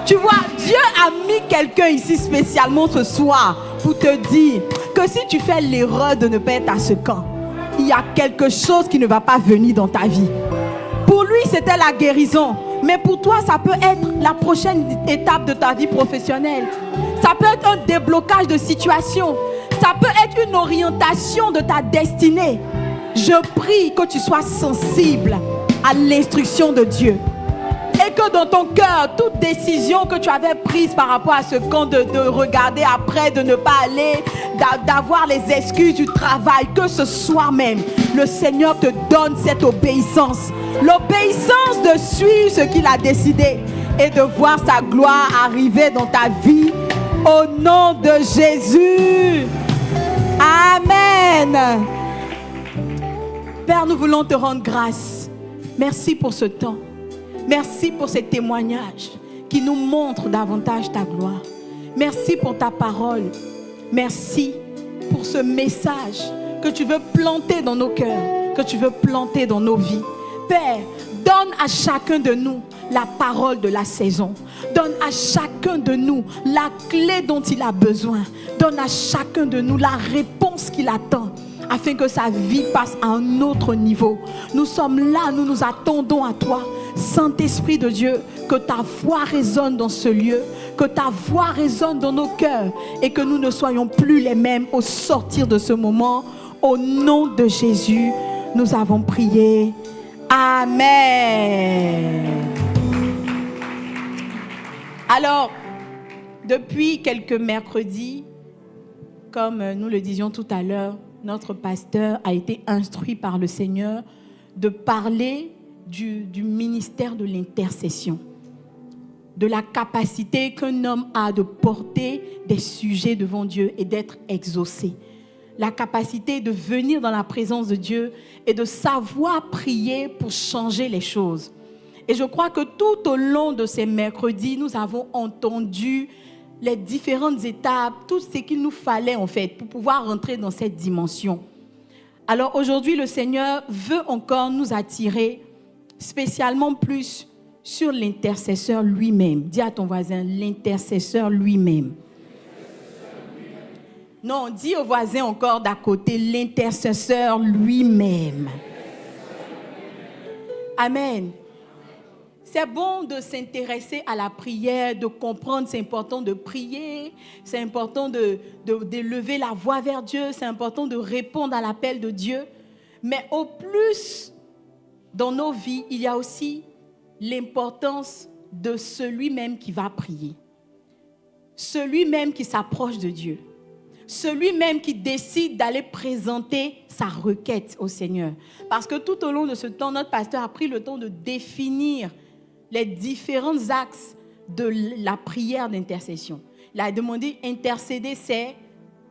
S5: Tu vois, Dieu a mis quelqu'un ici spécialement ce soir pour te dire que si tu fais l'erreur de ne pas être à ce camp, il y a quelque chose qui ne va pas venir dans ta vie. Pour lui, c'était la guérison. Mais pour toi, ça peut être la prochaine étape de ta vie professionnelle. Ça peut être un déblocage de situation. Ça peut être une orientation de ta destinée. Je prie que tu sois sensible à l'instruction de Dieu. Et que dans ton cœur, toute décision que tu avais prise par rapport à ce camp, de regarder après, de ne pas aller, d'avoir les excuses du travail, que ce soir même, le Seigneur te donne cette obéissance. L'obéissance de suivre ce qu'il a décidé et de voir sa gloire arriver dans ta vie. Au nom de Jésus. Amen. Père, nous voulons te rendre grâce. Merci pour ce temps. Merci pour ces témoignages qui nous montrent davantage ta gloire. Merci pour ta parole. Merci pour ce message que tu veux planter dans nos cœurs, que tu veux planter dans nos vies. Père, donne à chacun de nous la parole de la saison. Donne à chacun de nous la clé dont il a besoin. Donne à chacun de nous la réponse qu'il attend, afin que sa vie passe à un autre niveau. Nous sommes là, nous nous attendons à toi. Saint-Esprit de Dieu, que ta voix résonne dans ce lieu, que ta voix résonne dans nos cœurs et que nous ne soyons plus les mêmes au sortir de ce moment. Au nom de Jésus, nous avons prié. Amen. Alors, depuis quelques mercredis, comme nous le disions tout à l'heure, notre pasteur a été instruit par le Seigneur de parler du ministère de l'intercession, de la capacité qu'un homme a de porter des sujets devant Dieu et d'être exaucé. La capacité de venir dans la présence de Dieu et de savoir prier pour changer les choses. Et je crois que tout au long de ces mercredis, nous avons entendu les différentes étapes, tout ce qu'il nous fallait en fait pour pouvoir rentrer dans cette dimension. Alors aujourd'hui, le Seigneur veut encore nous attirer spécialement plus sur l'intercesseur lui-même. Dis à ton voisin, l'intercesseur lui-même. Non, dis au voisin encore d'à côté, l'intercesseur lui-même. Amen. C'est bon de s'intéresser à la prière, de comprendre, c'est important de prier, c'est important d'élever la voix vers Dieu, c'est important de répondre à l'appel de Dieu. Mais au plus, dans nos vies, il y a aussi l'importance de celui-même qui va prier. Celui-même qui s'approche de Dieu. Celui-même qui décide d'aller présenter sa requête au Seigneur. Parce que tout au long de ce temps, notre pasteur a pris le temps de définir les différents axes de la prière d'intercession. Il a demandé, intercéder, c'est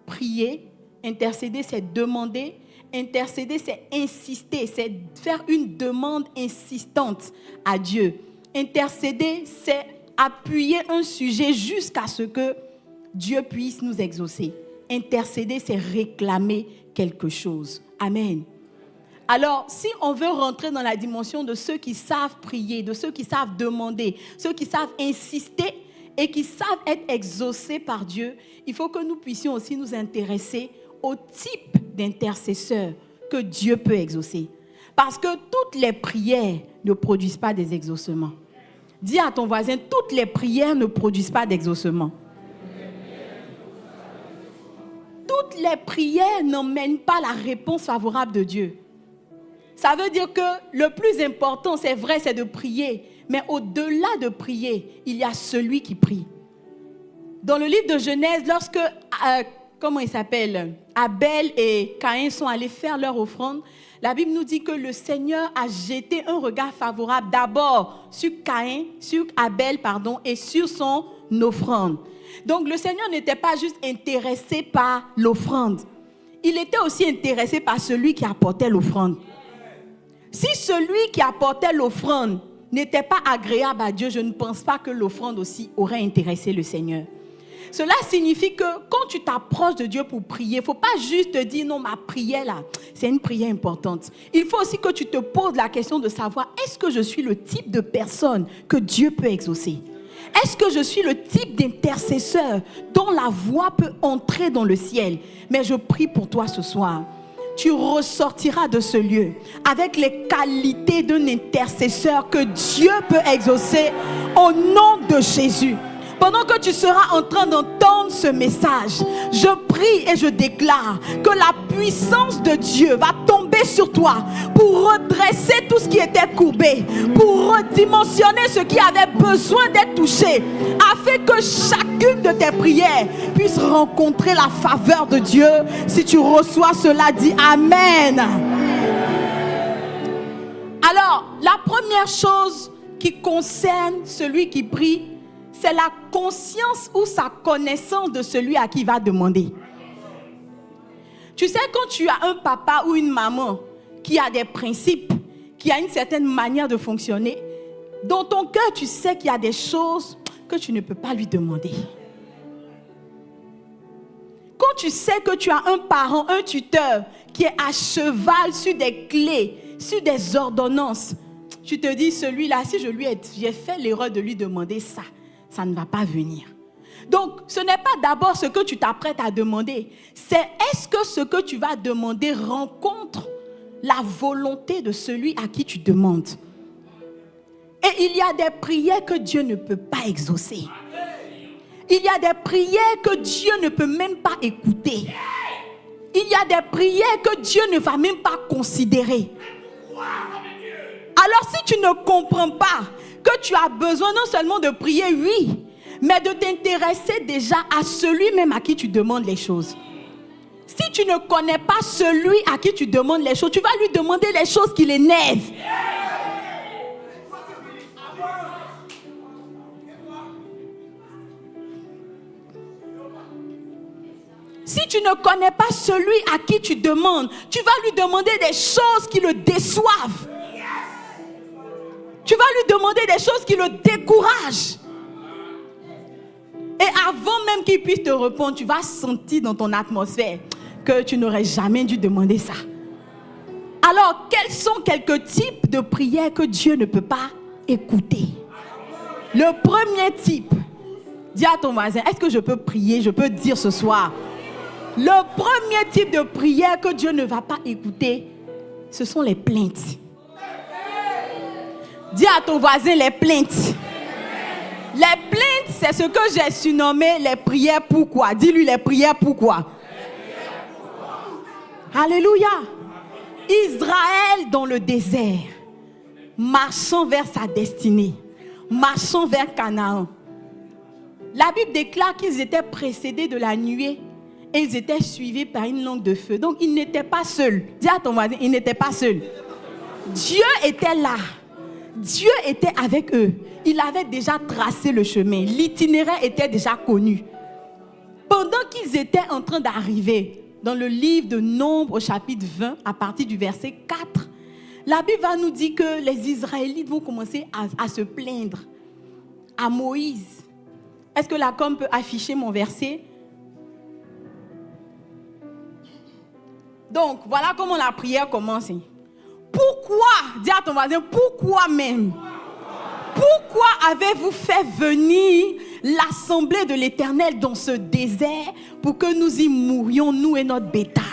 S5: prier. Intercéder, c'est demander. Intercéder, c'est insister, c'est faire une demande insistante à Dieu. Intercéder, c'est appuyer un sujet jusqu'à ce que Dieu puisse nous exaucer. Intercéder, c'est réclamer quelque chose. Amen. Alors, si on veut rentrer dans la dimension de ceux qui savent prier, de ceux qui savent demander, ceux qui savent insister et qui savent être exaucés par Dieu, il faut que nous puissions aussi nous intéresser au type d'intercesseur que Dieu peut exaucer. Parce que toutes les prières ne produisent pas des exaucements. Dis à ton voisin, toutes les prières ne produisent pas d'exaucement. Toutes les prières n'emmènent pas la réponse favorable de Dieu. Ça veut dire que le plus important, c'est vrai, c'est de prier. Mais au-delà de prier, il y a celui qui prie. Dans le livre de Genèse, lorsque, Abel et Caïn sont allés faire leur offrande, la Bible nous dit que le Seigneur a jeté un regard favorable d'abord sur Abel, et sur son offrande. Donc le Seigneur n'était pas juste intéressé par l'offrande. Il était aussi intéressé par celui qui apportait l'offrande. Si celui qui apportait l'offrande n'était pas agréable à Dieu, je ne pense pas que l'offrande aussi aurait intéressé le Seigneur. Cela signifie que quand tu t'approches de Dieu pour prier, il ne faut pas juste te dire non, ma prière là, c'est une prière importante. Il faut aussi que tu te poses la question de savoir, est-ce que je suis le type de personne que Dieu peut exaucer? Est-ce que je suis le type d'intercesseur dont la voix peut entrer dans le ciel? Mais je prie pour toi ce soir. Tu ressortiras de ce lieu avec les qualités d'un intercesseur que Dieu peut exaucer au nom de Jésus. Pendant que tu seras en train d'entendre ce message, je prie et je déclare que la puissance de Dieu va tomber sur toi pour redresser tout ce qui était courbé, pour redimensionner ce qui avait besoin d'être touché, afin que chacune de tes prières puisse rencontrer la faveur de Dieu. Si tu reçois cela, dis Amen. Alors, la première chose qui concerne celui qui prie, c'est la conscience ou sa connaissance de celui à qui il va demander. Tu sais, quand tu as un papa ou une maman qui a des principes, qui a une certaine manière de fonctionner, dans ton cœur, tu sais qu'il y a des choses que tu ne peux pas lui demander. Quand tu sais que tu as un parent, un tuteur qui est à cheval sur des clés, sur des ordonnances, tu te dis, celui-là, si j'ai fait l'erreur de lui demander ça, ça ne va pas venir. Donc, ce n'est pas d'abord ce que tu t'apprêtes à demander. C'est est-ce que ce que tu vas demander rencontre la volonté de celui à qui tu demandes. Et il y a des prières que Dieu ne peut pas exaucer. Il y a des prières que Dieu ne peut même pas écouter. Il y a des prières que Dieu ne va même pas considérer. Alors, si tu ne comprends pas que tu as besoin non seulement de prier, oui, mais de t'intéresser déjà à celui même à qui tu demandes les choses. Si tu ne connais pas celui à qui tu demandes les choses, tu vas lui demander les choses qui l'énervent. Si tu ne connais pas celui à qui tu demandes, tu vas lui demander des choses qui le déçoivent. Tu vas lui demander des choses qui le découragent. Et avant même qu'il puisse te répondre, tu vas sentir dans ton atmosphère que tu n'aurais jamais dû demander ça. Alors, quels sont quelques types de prières que Dieu ne peut pas écouter? Le premier type, dis à ton voisin, est-ce que je peux prier? Je peux dire ce soir. Le premier type de prière que Dieu ne va pas écouter, ce sont les plaintes. Dis à ton voisin les plaintes. Les plaintes, c'est ce que j'ai surnommé les prières pourquoi. Dis-lui les prières pourquoi. Alléluia. Israël dans le désert, marchant vers sa destinée, marchant vers Canaan. La Bible déclare qu'ils étaient précédés de la nuée et ils étaient suivis par une langue de feu. Donc ils n'étaient pas seuls. Dis à ton voisin, ils n'étaient pas seuls. Dieu était là. Dieu était avec eux. Il avait déjà tracé le chemin. L'itinéraire était déjà connu. Pendant qu'ils étaient en train d'arriver, dans le livre de Nombres, au chapitre 20, à partir du verset 4, la Bible va nous dire que les Israélites vont commencer à se plaindre à Moïse. Est-ce que la com peut afficher mon verset? Donc, voilà comment la prière commence. Pourquoi, dis à ton voisin, pourquoi même? Pourquoi avez-vous fait venir l'assemblée de l'Éternel dans ce désert pour que nous y mourions, nous et notre bétail?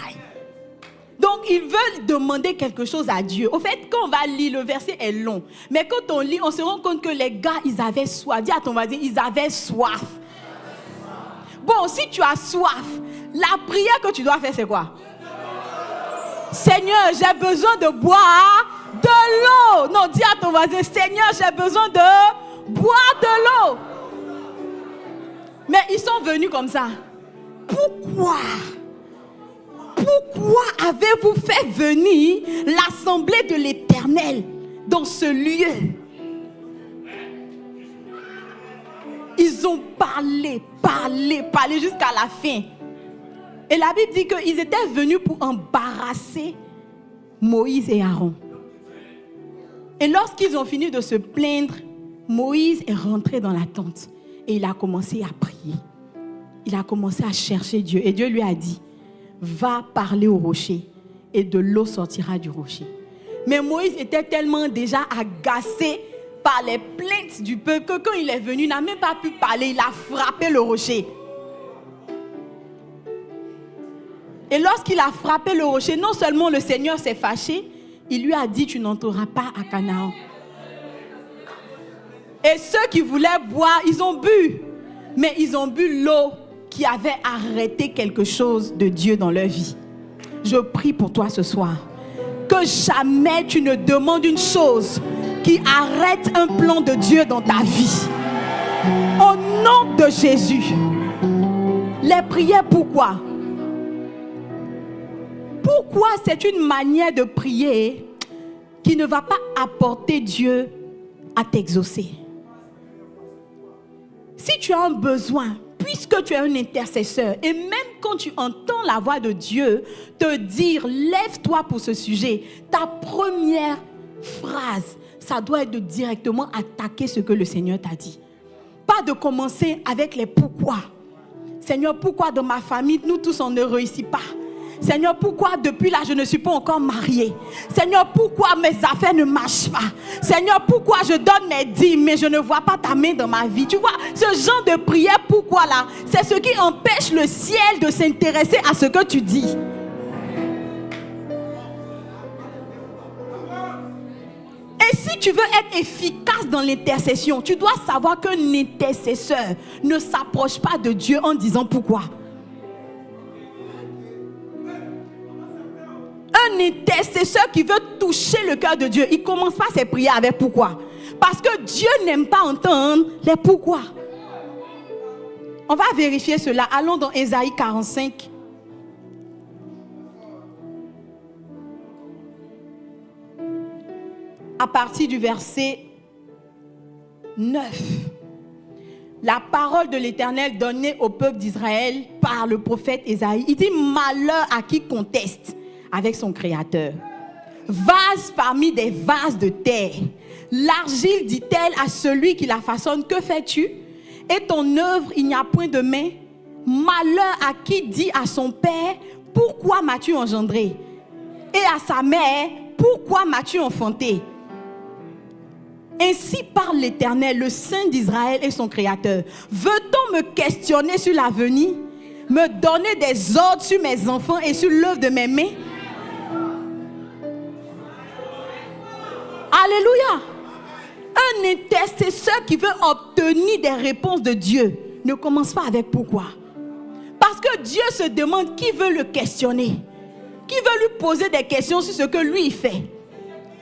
S5: Donc, Donc, ils veulent demander quelque chose à Dieu. Au fait, quand on va lire, le verset est long. Mais quand on lit, on se rend compte que les gars, ils avaient soif. Dis à ton voisin, ils avaient soif. Bon, si tu as soif, la prière que tu dois faire, c'est quoi? Seigneur, j'ai besoin de boire de l'eau. Non, dis à ton voisin, Seigneur, j'ai besoin de boire de l'eau. Mais ils sont venus comme ça. Pourquoi avez-vous fait venir l'assemblée de l'Éternel dans ce lieu? Ils ont parlé jusqu'à la fin. Et la Bible dit qu'ils étaient venus pour embarrasser Moïse et Aaron. Et lorsqu'ils ont fini de se plaindre, Moïse est rentré dans la tente et il a commencé à prier. Il a commencé à chercher Dieu. Et Dieu lui a dit, va parler au rocher et de l'eau sortira du rocher. Mais Moïse était tellement déjà agacé par les plaintes du peuple que quand il est venu, il n'a même pas pu parler. Il a frappé le rocher. Et lorsqu'il a frappé le rocher, non seulement le Seigneur s'est fâché, il lui a dit, tu n'entreras pas à Canaan. Et ceux qui voulaient boire, ils ont bu. Mais ils ont bu l'eau qui avait arrêté quelque chose de Dieu dans leur vie. Je prie pour toi ce soir. Que jamais tu ne demandes une chose qui arrête un plan de Dieu dans ta vie. Au nom de Jésus. Les prières, pourquoi? Pourquoi c'est une manière de prier qui ne va pas apporter Dieu à t'exaucer? Si tu as un besoin, puisque tu es un intercesseur, et même quand tu entends la voix de Dieu te dire, lève-toi pour ce sujet, ta première phrase, ça doit être de directement attaquer ce que le Seigneur t'a dit. Pas de commencer avec les pourquoi. Seigneur, pourquoi dans ma famille, nous tous, on ne réussit pas? Seigneur, pourquoi depuis là je ne suis pas encore mariée? Seigneur, pourquoi mes affaires ne marchent pas? Seigneur, pourquoi je donne mes dîmes mais je ne vois pas ta main dans ma vie? Tu vois, ce genre de prière, pourquoi là? C'est ce qui empêche le ciel de s'intéresser à ce que tu dis. Et si tu veux être efficace dans l'intercession, tu dois savoir qu'un intercesseur ne s'approche pas de Dieu en disant pourquoi. Un intercesseur qui veut toucher le cœur de Dieu, il ne commence pas ses prières avec pourquoi. Parce que Dieu n'aime pas entendre les pourquoi. On va vérifier cela. Allons dans Ésaïe 45. À partir du verset 9. La parole de l'Éternel donnée au peuple d'Israël par le prophète Ésaïe. Il dit, malheur à qui conteste avec son créateur. Vase parmi des vases de terre. L'argile dit-elle à celui qui la façonne, que fais-tu? Et ton œuvre, il n'y a point de main. Malheur à qui dit à son père, pourquoi m'as-tu engendré? Et à sa mère, pourquoi m'as-tu enfanté? Ainsi parle l'Éternel, le Saint d'Israël et son Créateur. Veut-on me questionner sur l'avenir? Me donner des ordres sur mes enfants et sur l'œuvre de mes mains? Alléluia. Un intercesseur qui veut obtenir des réponses de Dieu ne commence pas avec pourquoi. Parce que Dieu se demande qui veut le questionner, qui veut lui poser des questions sur ce que lui il fait.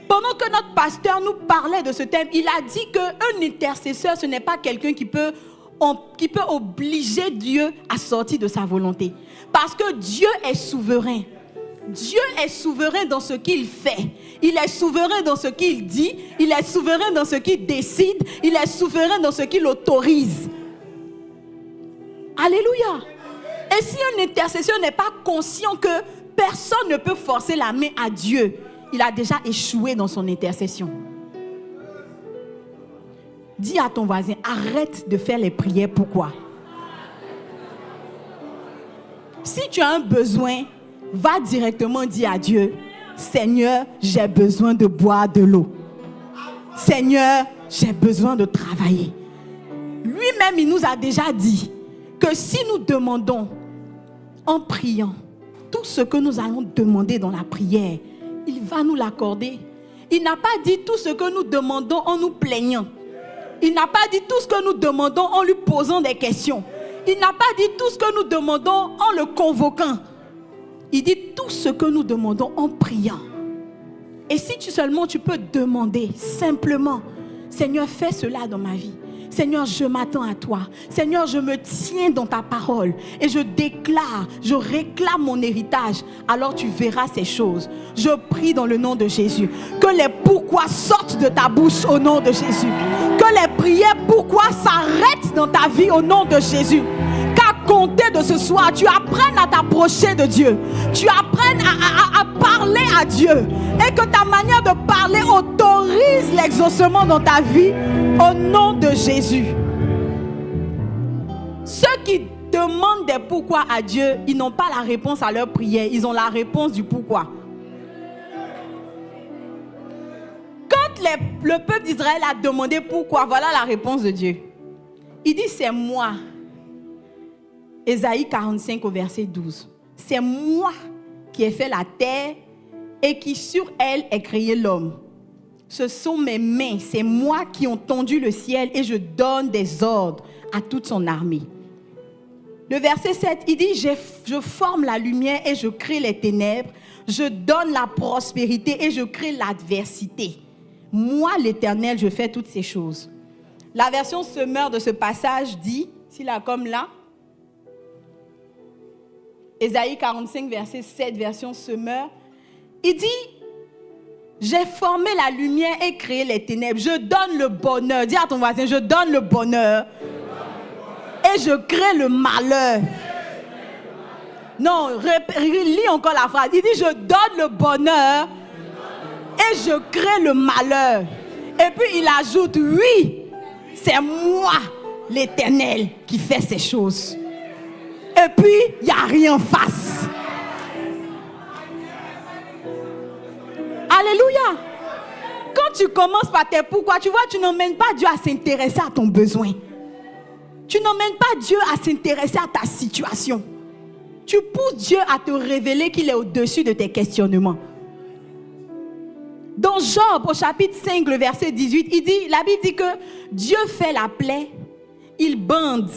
S5: Pendant que notre pasteur nous parlait de ce thème, il a dit qu'un intercesseur, ce n'est pas quelqu'un qui peut obliger Dieu à sortir de sa volonté. Parce que Dieu est souverain. Dieu est souverain dans ce qu'il fait. Il est souverain dans ce qu'il dit. Il est souverain dans ce qu'il décide. Il est souverain dans ce qu'il autorise. Alléluia. Et si un intercesseur n'est pas conscient que personne ne peut forcer la main à Dieu, il a déjà échoué dans son intercession. Dis à ton voisin, arrête de faire les prières. Pourquoi? Si tu as un besoin, va directement dire à Dieu, Seigneur, j'ai besoin de boire de l'eau. Seigneur, j'ai besoin de travailler. Lui-même, il nous a déjà dit que si nous demandons en priant, tout ce que nous allons demander dans la prière, il va nous l'accorder. Il n'a pas dit tout ce que nous demandons en nous plaignant. Il n'a pas dit tout ce que nous demandons en lui posant des questions. Il n'a pas dit tout ce que nous demandons en le convoquant. Il dit tout ce que nous demandons en priant. Et si seulement tu peux demander simplement, Seigneur, fais cela dans ma vie. Seigneur, je m'attends à toi. Seigneur, je me tiens dans ta parole et je déclare, je réclame mon héritage. Alors tu verras ces choses. Je prie dans le nom de Jésus. Que les pourquoi sortent de ta bouche au nom de Jésus. Que les prières pourquoi s'arrêtent dans ta vie au nom de Jésus. Qu'à compter de ce soir, tu apprennes à t'approcher de Dieu. Tu apprennes à parler à Dieu. Et que ta manière de parler autorise l'exaucement dans ta vie au nom de Jésus. Ceux qui demandent des pourquoi à Dieu, ils n'ont pas la réponse à leur prière. Ils ont la réponse du pourquoi. Quand le peuple d'Israël a demandé pourquoi, voilà la réponse de Dieu. Il dit, c'est moi. Ésaïe 45 au verset 12. C'est moi qui ai fait la terre et qui sur elle ai créé l'homme. Ce sont mes mains, c'est moi qui ai tendu le ciel et je donne des ordres à toute son armée. Le verset 7, il dit, je forme la lumière et je crée les ténèbres. Je donne la prospérité et je crée l'adversité. Moi, l'Éternel, je fais toutes ces choses. La version semeur de ce passage dit, s'il a comme là, Ésaïe 45, verset 7, version semeur, il dit, j'ai formé la lumière et créé les ténèbres. Je donne le bonheur. Dis à ton voisin, je donne le bonheur. Et je crée le malheur. Non, lis encore la phrase. Il dit, je donne le bonheur et je crée le malheur. Et puis il ajoute, oui, c'est moi, l'Éternel, qui fait ces choses. Et puis, il n'y a rien en face. Alléluia. Quand tu commences par tes pourquoi, tu vois, tu n'emmènes pas Dieu à s'intéresser à ton besoin. Tu n'emmènes pas Dieu à s'intéresser à ta situation. Tu pousses Dieu à te révéler qu'il est au-dessus de tes questionnements. Dans Job, au chapitre 5, le verset 18, la Bible dit que Dieu fait la plaie, il bande,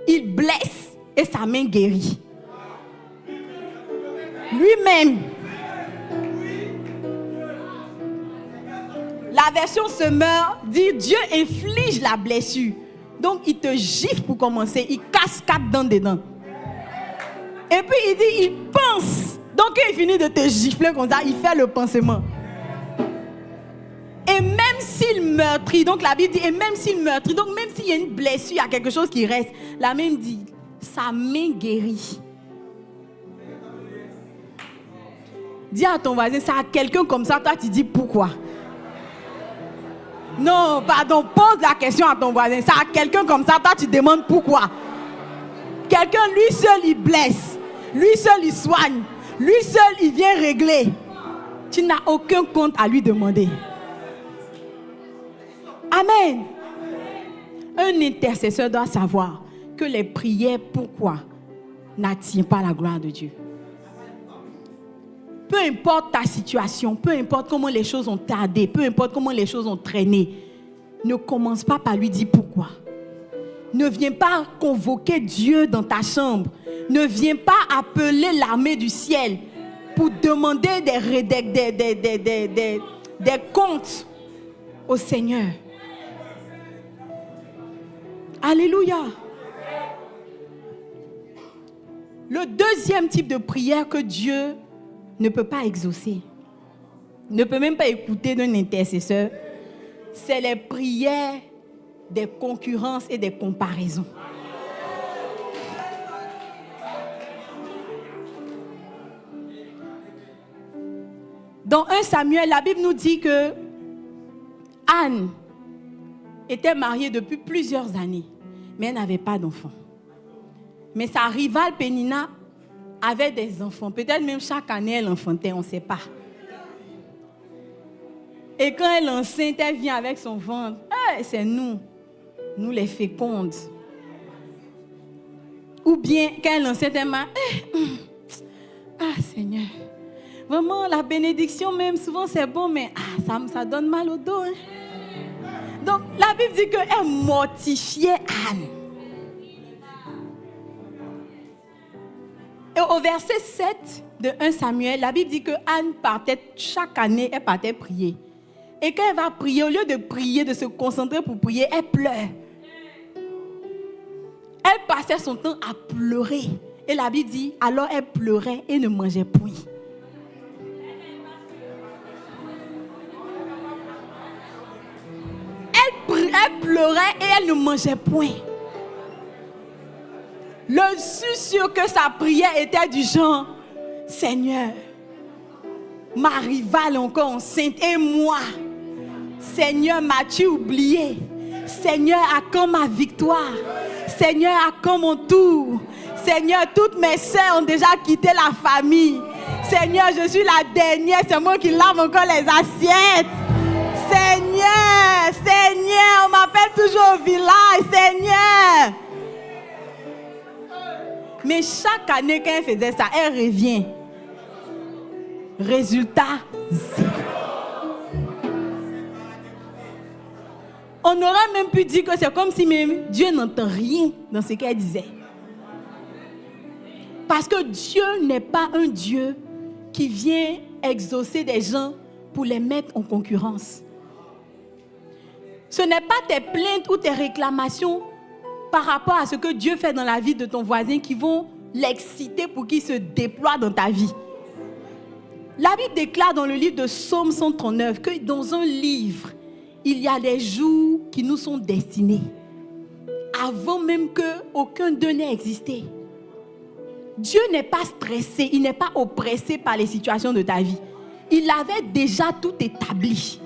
S5: il blesse et sa main guérit. Lui-même. La version semeur dit Dieu inflige la blessure. Donc il te gifle pour commencer, il casse 4 dents dedans. Et puis il dit, il pense. Donc quand il finit de te gifler comme ça, il fait le pansement. Et même s'il meurtrit, donc la Bible dit, et même s'il meurtrit, donc même s'il y a une blessure, il y a quelque chose qui reste, la même dit, sa main guérit. Dis à ton voisin, ça a quelqu'un comme ça, toi tu dis pourquoi? Non, pardon, pose la question à ton voisin. Ça a quelqu'un comme ça, toi tu demandes pourquoi. Quelqu'un, lui seul, il blesse. Lui seul, il soigne. Lui seul, il vient régler. Tu n'as aucun compte à lui demander. Amen. Un intercesseur doit savoir que les prières pourquoi n'attirent pas la gloire de Dieu. Peu importe ta situation, peu importe comment les choses ont tardé, peu importe comment les choses ont traîné, ne commence pas par lui dire pourquoi. Ne viens pas convoquer Dieu dans ta chambre. Ne viens pas appeler l'armée du ciel pour demander des comptes au Seigneur. Alléluia. Le deuxième type de prière que Dieu ne peut pas exaucer, ne peut même pas écouter d'un intercesseur, c'est les prières des concurrences et des comparaisons. Dans 1 Samuel, la Bible nous dit que Anne était mariée depuis plusieurs années, mais elle n'avait pas d'enfant. Mais sa rivale Pénina avait des enfants. Peut-être même chaque année, elle enfantait, on ne sait pas. Et quand elle est enceinte, elle vient avec son ventre. Hey, c'est nous les fécondes. Ou bien, quand elle est enceinte, elle m'a Ah Seigneur, vraiment la bénédiction même souvent c'est bon, mais ça donne mal au dos. Hein? Donc la Bible dit qu'elle mortifiait Anne. Et au verset 7 de 1 Samuel, la Bible dit que Anne partait chaque année, elle partait prier. Et quand elle va prier, au lieu de prier, de se concentrer pour prier, elle pleure. Elle passait son temps à pleurer. Et la Bible dit, alors elle pleurait et ne mangeait point. Elle pleurait et elle ne mangeait point. Je suis sûr que sa prière était du genre, Seigneur, ma rivale est encore enceinte et moi, Seigneur, m'as-tu oublié? Seigneur, à quand ma victoire? Seigneur, à quand mon tour? Seigneur, toutes mes sœurs ont déjà quitté la famille. Seigneur, je suis la dernière, c'est moi qui lave encore les assiettes. Seigneur, Seigneur, on m'appelle toujours au village, Seigneur. Mais chaque année quand elle faisait ça, elle revient. Résultat, zéro. On aurait même pu dire que c'est comme si même Dieu n'entend rien dans ce qu'elle disait. Parce que Dieu n'est pas un Dieu qui vient exaucer des gens pour les mettre en concurrence. Ce n'est pas tes plaintes ou tes réclamations par rapport à ce que Dieu fait dans la vie de ton voisin qui vont l'exciter pour qu'il se déploie dans ta vie. La Bible déclare dans le livre de Psaume 139 que dans un livre, il y a des jours qui nous sont destinés avant même qu'aucun d'eux n'ait existé. Dieu n'est pas stressé, il n'est pas oppressé par les situations de ta vie. Il avait déjà tout établi.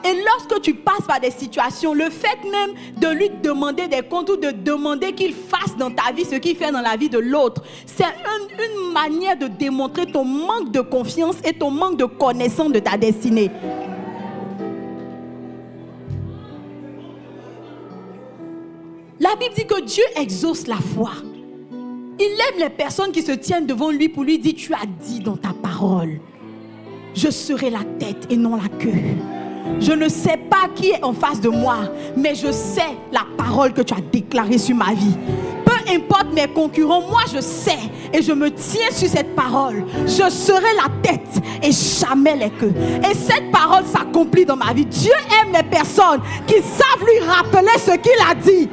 S5: Et lorsque tu passes par des situations, le fait même de lui demander des comptes ou de demander qu'il fasse dans ta vie ce qu'il fait dans la vie de l'autre, c'est une manière de démontrer ton manque de confiance et ton manque de connaissance de ta destinée. La Bible dit que Dieu exauce la foi. Il aime les personnes qui se tiennent devant lui pour lui dire, tu as dit dans ta parole, je serai la tête et non la queue. Je ne sais pas qui est en face de moi, mais je sais la parole que tu as déclarée sur ma vie. Peu importe mes concurrents, moi je sais et je me tiens sur cette parole. Je serai la tête et jamais les queues. Et cette parole s'accomplit dans ma vie. Dieu aime les personnes qui savent lui rappeler ce qu'il a dit.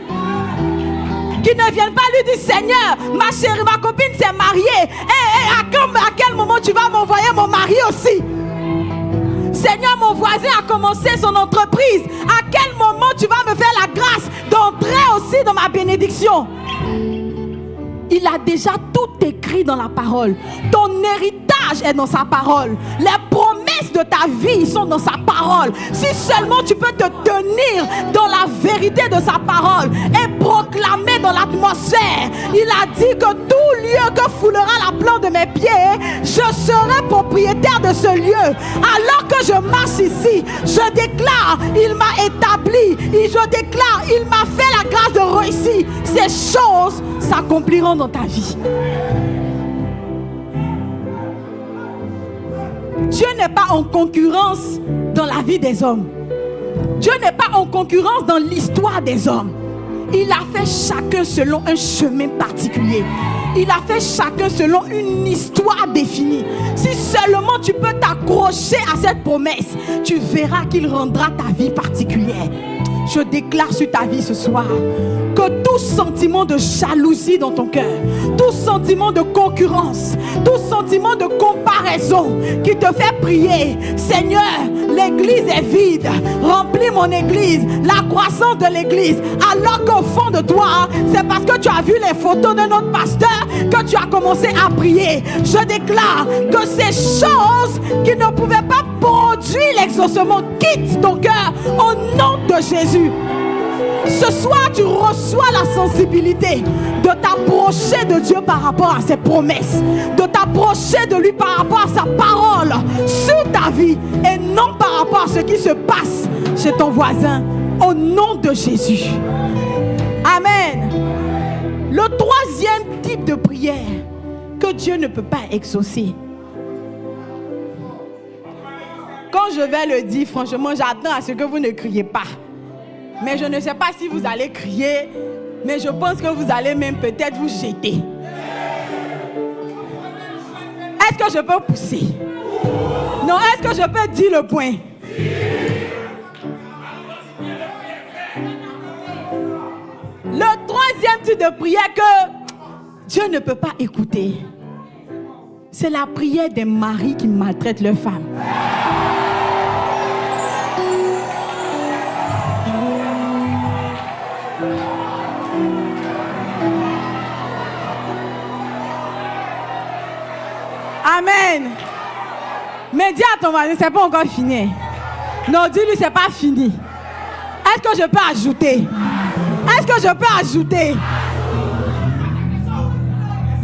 S5: Qui ne viennent pas lui dire, Seigneur, ma chérie, ma copine s'est mariée. À quel moment tu vas m'envoyer mon mari aussi? Seigneur, mon voisin a commencé son entreprise. À quel moment tu vas me faire la grâce d'entrer aussi dans ma bénédiction? Il a déjà tout écrit dans la parole. Ton héritage est dans sa parole. Les promesses de ta vie sont dans sa parole. Si seulement tu peux te tenir dans la vérité de sa parole et proclamer dans l'atmosphère. Il a dit que tout lieu que foulera la plante de mes pieds, je serai propriétaire de ce lieu. Alors que je marche ici, je déclare, il m'a établi. Et je déclare, il m'a fait la grâce de réussir. Ces choses s'accompliront dans ta vie. Dieu n'est pas en concurrence dans la vie des hommes. Dieu n'est pas en concurrence dans l'histoire des hommes. Il a fait chacun selon un chemin particulier. Il a fait chacun selon une histoire définie. Si seulement tu peux t'accrocher à cette promesse, tu verras qu'il rendra ta vie particulière. Je déclare sur ta vie ce soir que tout sentiment de jalousie dans ton cœur, tout sentiment de concurrence, tout sentiment de comparaison qui te fait prier, Seigneur, l'église est vide, remplis mon église, la croissance de l'église, alors qu'au fond de toi, c'est parce que tu as vu les photos de notre pasteur que tu as commencé à prier. Je déclare que ces choses qui ne pouvaient pas produire l'exaucement quittent ton cœur au nom de Jésus. Ce soir, tu reçois la sensibilité de t'approcher de Dieu par rapport à ses promesses, de t'approcher de lui par rapport à sa parole sur ta vie et non par rapport à ce qui se passe chez ton voisin, au nom de Jésus. Amen. Le troisième type de prière que que Dieu ne peut pas exaucer. Quand je vais le dire, franchement, j'attends à ce que vous ne criez pas. Mais je ne sais pas si vous allez crier, mais je pense que vous allez même peut-être vous jeter. Est-ce que je peux pousser? Non, est-ce que je peux dire le point? Le troisième type de prière que Dieu ne peut pas écouter, c'est la prière des maris qui maltraitent leurs femmes. Amen. Mais dis à ton mari, c'est pas encore fini. Non, dis-lui, c'est pas fini. Est-ce que je peux ajouter? Est-ce que je peux ajouter?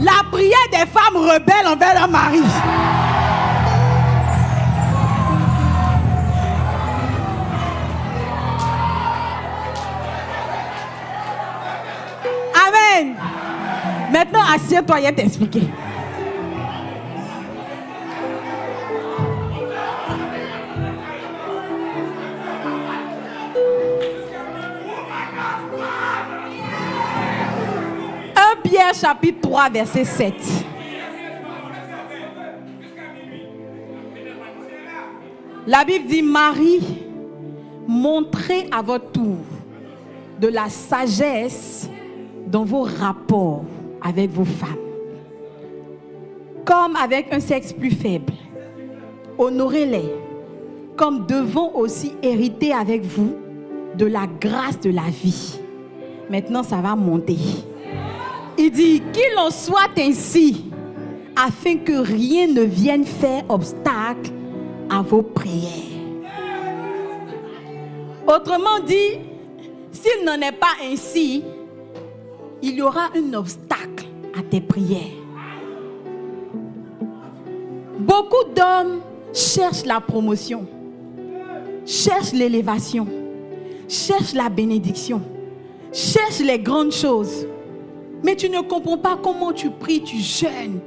S5: La prière des femmes rebelles envers leur mari. Amen. Maintenant, assieds-toi, je vais t'expliquer. Pierre chapitre 3 verset 7. La Bible dit: Marie, montrez à votre tour de la sagesse dans vos rapports avec vos femmes, comme avec un sexe plus faible. Honorez-les, comme devant aussi hériter avec vous de la grâce de la vie. Maintenant, ça va monter. Il dit qu'il en soit ainsi, afin que rien ne vienne faire obstacle à vos prières. Autrement dit, s'il n'en est pas ainsi, il y aura un obstacle à tes prières. Beaucoup d'hommes cherchent la promotion, cherchent l'élévation, cherchent la bénédiction, cherchent les grandes choses. Mais tu ne comprends pas comment tu pries, tu jeûnes.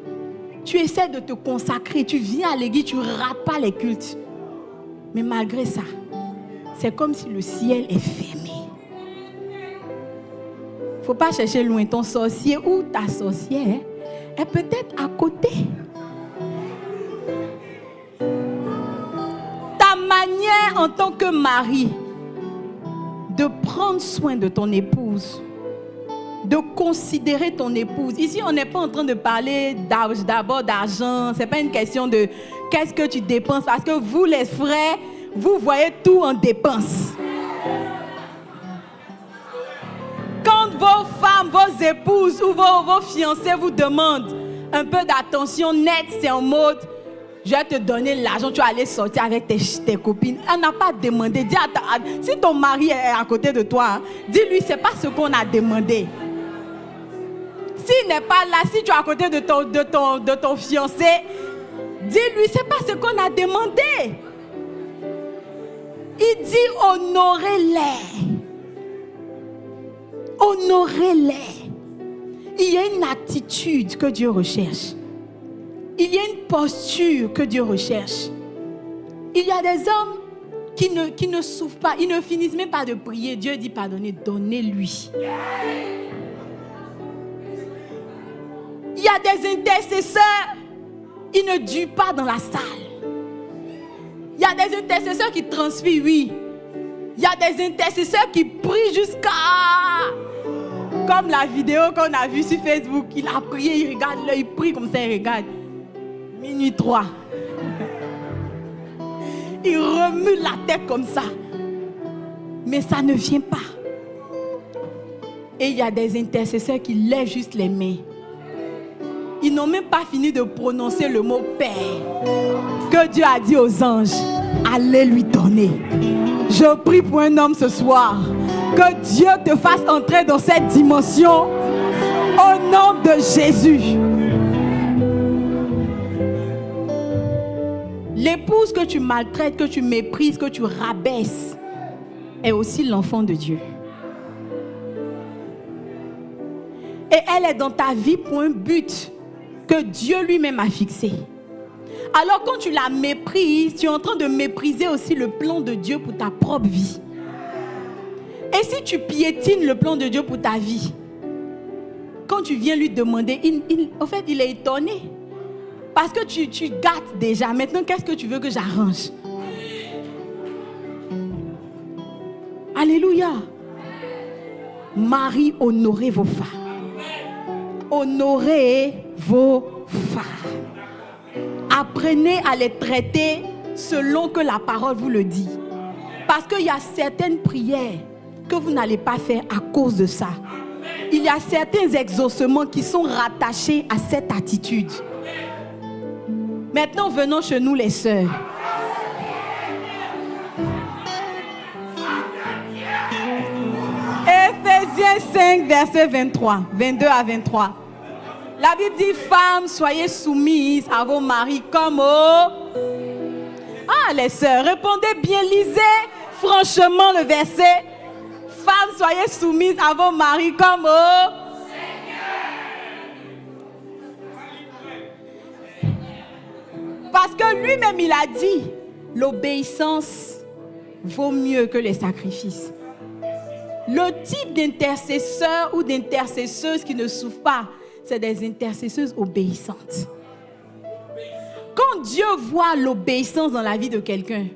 S5: Tu essaies de te consacrer, tu viens à l'église, tu ne rates pas les cultes. Mais malgré ça, c'est comme si le ciel est fermé. Il ne faut pas chercher loin. Ton sorcier ou ta sorcière est peut-être à côté. Ta manière en tant que mari de prendre soin de ton épouse, de considérer ton épouse. Ici, on n'est pas en train de parler d'abord d'argent. Ce n'est pas une question de qu'est-ce que tu dépenses. Parce que vous, les frères, vous voyez tout en dépenses. Quand vos femmes, vos épouses ou vos fiancés vous demandent un peu d'attention nette, c'est en mode: je vais te donner l'argent, tu vas aller sortir avec tes copines. Elle n'a pas demandé. Dis si ton mari est à côté de toi, dis-lui, ce n'est pas ce qu'on a demandé. S'il n'est pas là, si tu es à côté de ton fiancé, dis-lui, ce n'est pas ce qu'on a demandé. Il dit: honorez-les. Honorez-les. Il y a une attitude que Dieu recherche. Il y a une posture que Dieu recherche. Il y a des hommes qui ne souffrent pas, ils ne finissent même pas de prier. Dieu dit: pardonnez, donnez-lui. Il y a des intercesseurs, ils ne durent pas dans la salle. Il y a des intercesseurs qui transpirent, oui. Il y a des intercesseurs qui prient jusqu'à... Comme la vidéo qu'on a vue sur Facebook, il a prié, il regarde là, il prie comme ça, il regarde. Minuit 3. Il remue la tête comme ça. Mais ça ne vient pas. Et il y a des intercesseurs qui lèvent juste les mains. Ils n'ont même pas fini de prononcer le mot Père. Que Dieu a dit aux anges: allez lui donner. Je prie pour un homme ce soir. Que Dieu te fasse entrer dans cette dimension. Au nom de Jésus. L'épouse que tu maltraites, que tu méprises, que tu rabaisses, est aussi l'enfant de Dieu. Et elle est dans ta vie pour un but. que Dieu lui-même a fixé. Alors quand tu la méprises, tu es en train de mépriser aussi le plan de Dieu pour ta propre vie. Et si tu piétines le plan de Dieu pour ta vie, quand tu viens lui demander, il est étonné. Parce que tu gâtes déjà. Maintenant, qu'est-ce que tu veux que j'arrange? Alléluia. Marie, honorez vos femmes. Honorez vos femmes. Apprenez à les traiter selon que la parole vous le dit. Parce qu'il y a certaines prières que vous n'allez pas faire à cause de ça. Il y a certains exaucements qui sont rattachés à cette attitude. Maintenant, venons chez nous les sœurs. Éphésiens 5, verset 22 à 23. La Bible dit, femmes, soyez soumises à vos maris comme au... Ah, les sœurs, répondez bien, lisez franchement le verset. Femmes, soyez soumises à vos maris comme au Seigneur. Parce que lui-même, il a dit, l'obéissance vaut mieux que les sacrifices. Le type d'intercesseur ou d'intercesseuse qui ne souffre pas, c'est des intercesseuses obéissantes. Quand Dieu voit l'obéissance dans la vie de quelqu'un,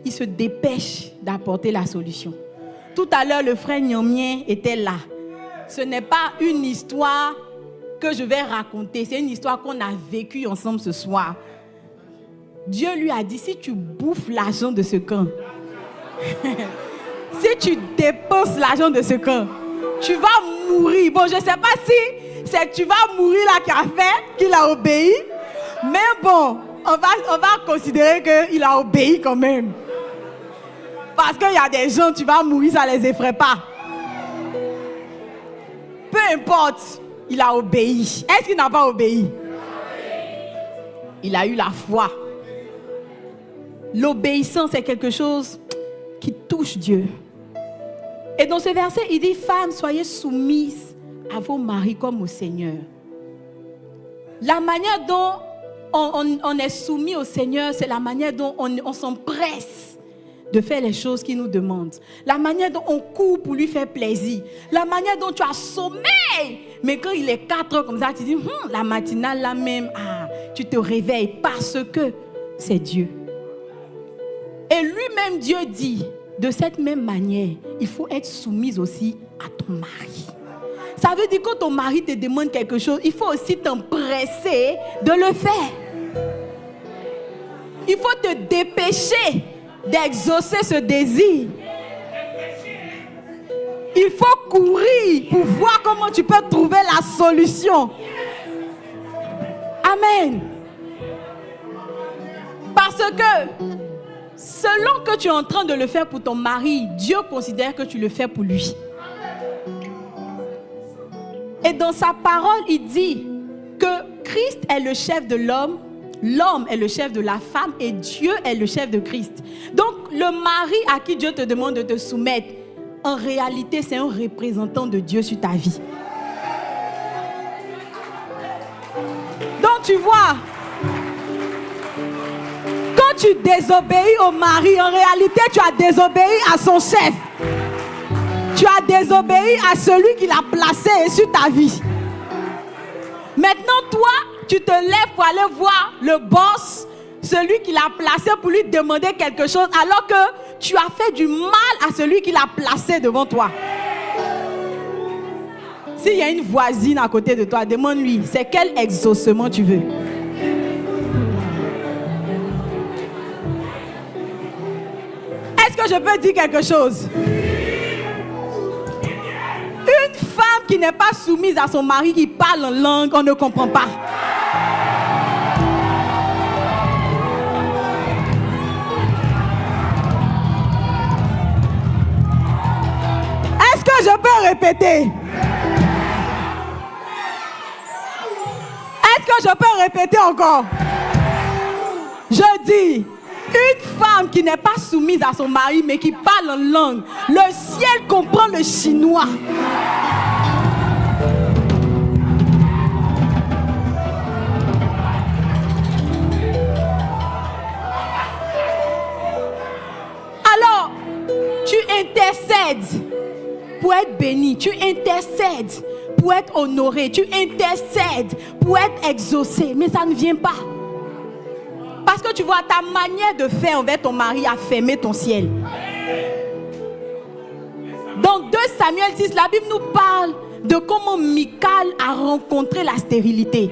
S5: il se dépêche d'apporter la solution. Tout à l'heure, le frère Nyomien était là. Ce n'est pas une histoire que je vais raconter, c'est une histoire qu'on a vécue ensemble ce soir. Dieu lui a dit, si tu bouffes l'argent de ce camp, si tu dépenses l'argent de ce camp, tu vas mourir. Bon, je ne sais pas si c'est tu vas mourir là qu'il a fait, qu'il a obéi. Mais bon, on va considérer qu'il a obéi quand même. Parce qu'il y a des gens, tu vas mourir, ça ne les effraie pas. Peu importe, il a obéi. Est-ce qu'il n'a pas obéi? Il a eu la foi. L'obéissance est quelque chose qui touche Dieu. Et dans ce verset, il dit, femmes, soyez soumises à vos maris comme au Seigneur. La manière dont on est soumis au Seigneur, c'est la manière dont on s'empresse de faire les choses qu'il nous demande. La manière dont on court pour lui faire plaisir. La manière dont tu as sommeil. Mais quand il est 4 heures comme ça, tu dis, la matinale là même, tu te réveilles parce que c'est Dieu. Et lui-même, Dieu dit, de cette même manière, il faut être soumise aussi à ton mari. Ça veut dire que quand ton mari te demande quelque chose, il faut aussi t'empresser de le faire. Il faut te dépêcher d'exaucer ce désir. Il faut courir pour voir comment tu peux trouver la solution. Amen. Parce que selon que tu es en train de le faire pour ton mari, Dieu considère que tu le fais pour lui. Et dans sa parole, il dit que Christ est le chef de l'homme, l'homme est le chef de la femme et Dieu est le chef de Christ. Donc, le mari à qui Dieu te demande de te soumettre, en réalité, c'est un représentant de Dieu sur ta vie. Donc, tu vois, quand tu désobéis au mari, en réalité, tu as désobéi à son chef. Tu as désobéi à celui qui l'a placé sur ta vie. Maintenant, toi, tu te lèves pour aller voir le boss, celui qui l'a placé pour lui demander quelque chose, alors que tu as fait du mal à celui qui l'a placé devant toi. S'il y a une voisine à côté de toi, demande-lui, c'est quel exaucement tu veux? Est-ce que je peux dire quelque chose? Une femme qui n'est pas soumise à son mari, qui parle en langue, on ne comprend pas. Est-ce que je peux répéter? Est-ce que je peux répéter encore? Je dis, une femme qui n'est pas soumise à son mari, mais qui parle en langue, le ciel comprend le chinois. intercèdes pour être béni. Tu intercèdes pour être honoré. Tu intercèdes pour être exaucé. Mais ça ne vient pas. Parce que tu vois, ta manière de faire envers ton mari a fermé ton ciel. Dans 2 Samuel 6, la Bible nous parle de comment Michal a rencontré la stérilité.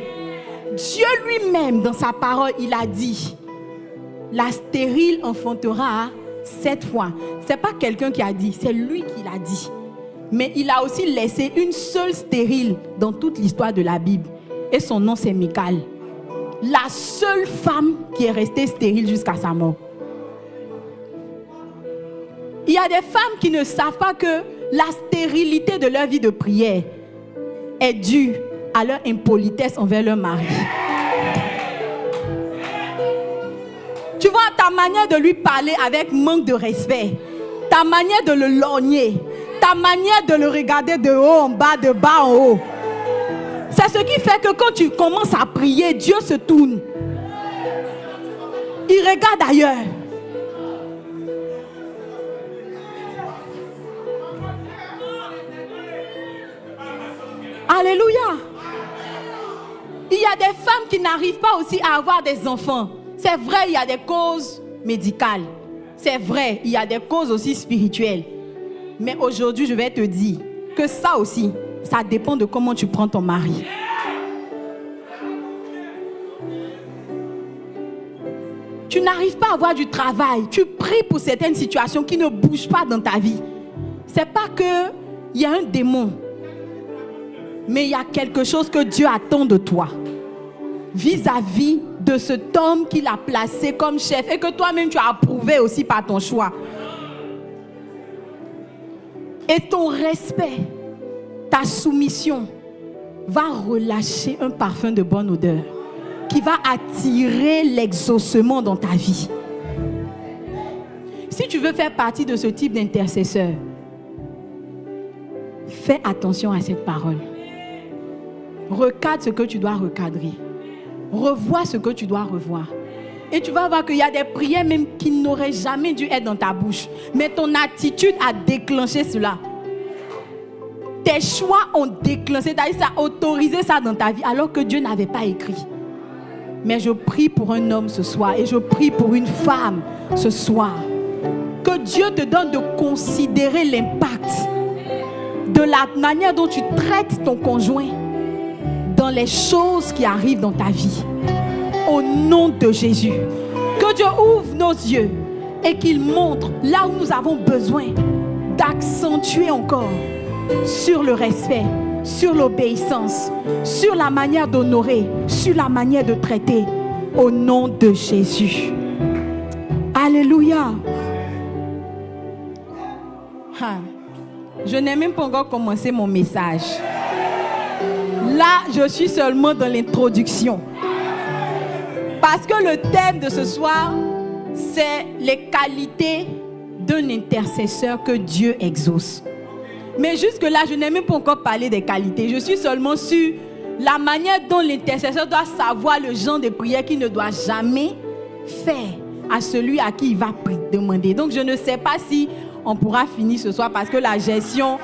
S5: Dieu lui-même, dans sa parole, il a dit, la stérile enfantera 7 fois. Ce n'est pas quelqu'un qui a dit, c'est lui qui l'a dit. Mais il a aussi laissé une seule stérile dans toute l'histoire de la Bible. Et son nom, c'est Michal. La seule femme qui est restée stérile jusqu'à sa mort. Il y a des femmes qui ne savent pas que la stérilité de leur vie de prière est due à leur impolitesse envers leur mari. Tu vois, ta manière de lui parler avec manque de respect, ta manière de le lorgner, ta manière de le regarder de haut en bas, de bas en haut, c'est ce qui fait que quand tu commences à prier, Dieu se tourne. Il regarde ailleurs. Alléluia. Il y a des femmes qui n'arrivent pas aussi à avoir des enfants. C'est vrai, il y a des causes médicales. C'est vrai, il y a des causes aussi spirituelles. Mais aujourd'hui, je vais te dire que ça aussi, ça dépend de comment tu prends ton mari. Tu n'arrives pas à avoir du travail. Tu pries pour certaines situations qui ne bougent pas dans ta vie. C'est pas que il y a un démon. Mais il y a quelque chose que Dieu attend de toi. Vis-à-vis de cet homme qu'il a placé comme chef. Et que toi-même tu as approuvé aussi par ton choix. Et ton respect, ta soumission va relâcher un parfum de bonne odeur qui va attirer l'exaucement dans ta vie. Si tu veux faire partie de ce type d'intercesseur, fais attention à cette parole. Recadre ce que tu dois recadrer. Revois ce que tu dois revoir. Et tu vas voir qu'il y a des prières même qui n'auraient jamais dû être dans ta bouche. Mais ton attitude a déclenché cela. Tes choix ont déclenché, c'est-à-dire ça a autorisé ça dans ta vie alors que Dieu n'avait pas écrit. Mais je prie pour un homme ce soir et je prie pour une femme ce soir. Que Dieu te donne de considérer l'impact de la manière dont tu traites ton conjoint dans les choses qui arrivent dans ta vie. Au nom de Jésus. Que Dieu ouvre nos yeux et qu'il montre là où nous avons besoin d'accentuer encore sur le respect, sur l'obéissance, sur la manière d'honorer, sur la manière de traiter. Au nom de Jésus. Alléluia. Je n'ai même pas encore commencé mon message. Là, je suis seulement dans l'introduction. Parce que le thème de ce soir, c'est les qualités d'un intercesseur que Dieu exauce. Mais jusque-là, je n'ai même pas encore parlé des qualités. Je suis seulement sur la manière dont l'intercesseur doit savoir le genre de prière qu'il ne doit jamais faire à celui à qui il va demander. Donc, je ne sais pas si on pourra finir ce soir parce que la gestion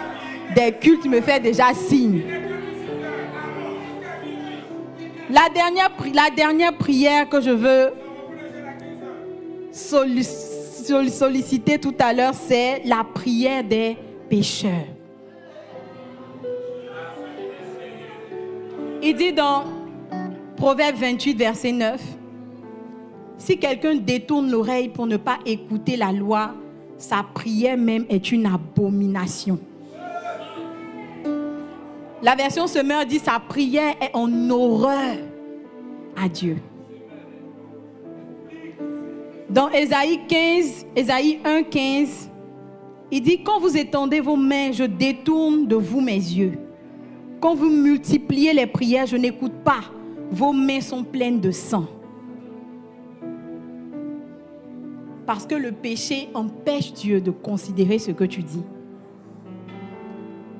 S5: des cultes me fait déjà signe. La dernière prière que je veux solliciter tout à l'heure, c'est la prière des pécheurs. Il dit dans Proverbe 28, verset 9, si quelqu'un détourne l'oreille pour ne pas écouter la loi, sa prière même est une abomination. La version Semeur dit sa prière est en horreur à Dieu. Dans Ésaïe 1, 15, il dit, quand vous étendez vos mains, je détourne de vous mes yeux. Quand vous multipliez les prières, je n'écoute pas. Vos mains sont pleines de sang. Parce que le péché empêche Dieu de considérer ce que tu dis.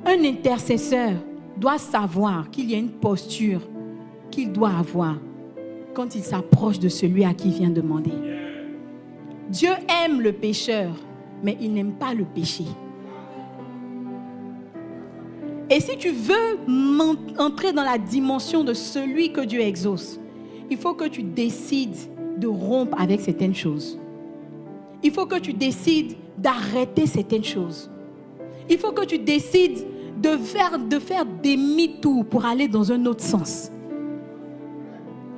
S5: Un intercesseur doit savoir qu'il y a une posture qu'il doit avoir quand il s'approche de celui à qui il vient demander. Dieu aime le pécheur, mais il n'aime pas le péché. Et si tu veux entrer dans la dimension de celui que Dieu exauce, il faut que tu décides de rompre avec certaines choses. Il faut que tu décides d'arrêter certaines choses. Il faut que tu décides de faire demi-tour pour aller dans un autre sens.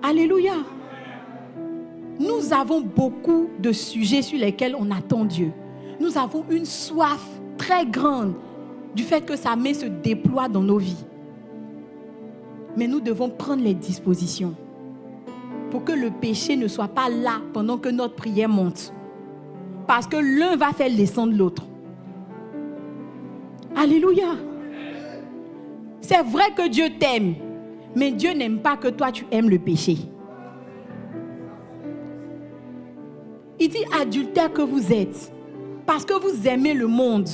S5: Alléluia. Nous avons beaucoup de sujets sur lesquels on attend Dieu. Nous avons une soif très grande du fait que sa main se déploie dans nos vies. Mais nous devons prendre les dispositions pour que le péché ne soit pas là pendant que notre prière monte. Parce que l'un va faire descendre l'autre. Alléluia. C'est vrai que Dieu t'aime, mais Dieu n'aime pas que toi tu aimes le péché. Il dit adultère que vous êtes, parce que vous aimez le monde.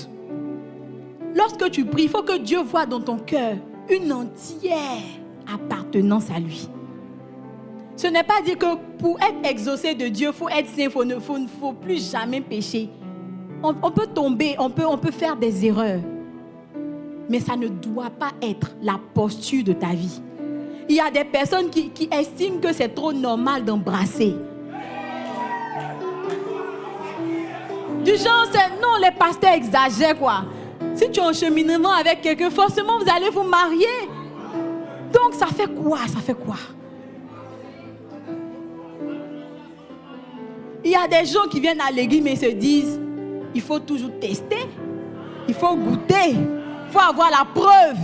S5: Lorsque tu pries, il faut que Dieu voie dans ton cœur une entière appartenance à lui. Ce n'est pas dire que pour être exaucé de Dieu, il faut être saint, il ne faut plus jamais pécher. On peut tomber, on peut faire des erreurs. Mais ça ne doit pas être la posture de ta vie. Il y a des personnes qui estiment que c'est trop normal d'embrasser. Du genre, non, les pasteurs exagèrent quoi. Si tu es en cheminement avec quelqu'un, forcément vous allez vous marier. Donc ça fait quoi? Ça fait quoi? Il y a des gens qui viennent à l'église mais se disent, il faut toujours tester, il faut goûter, il faut avoir la preuve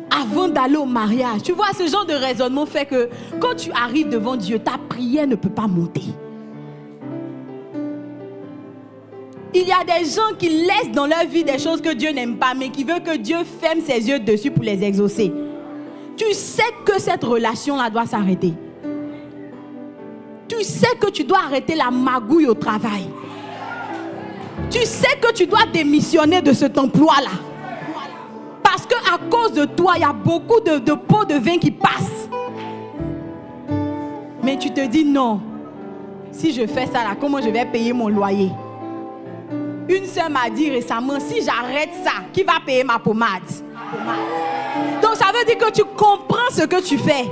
S5: avant d'aller au mariage. Tu vois, ce genre de raisonnement fait que quand tu arrives devant Dieu, ta prière ne peut pas monter. Il y a des gens qui laissent dans leur vie des choses que Dieu n'aime pas, mais qui veulent que Dieu ferme ses yeux dessus pour les exaucer. Tu sais que cette relation-là doit s'arrêter. Tu sais que tu dois arrêter la magouille au travail. Tu sais que tu dois démissionner de cet emploi-là. Parce qu'à cause de toi, il y a beaucoup de pots de vin qui passent. Mais tu te dis non. Si je fais ça là, comment je vais payer mon loyer? Une sœur m'a dit récemment, si j'arrête ça, qui va payer ma pommade? Donc ça veut dire que tu comprends ce que tu fais.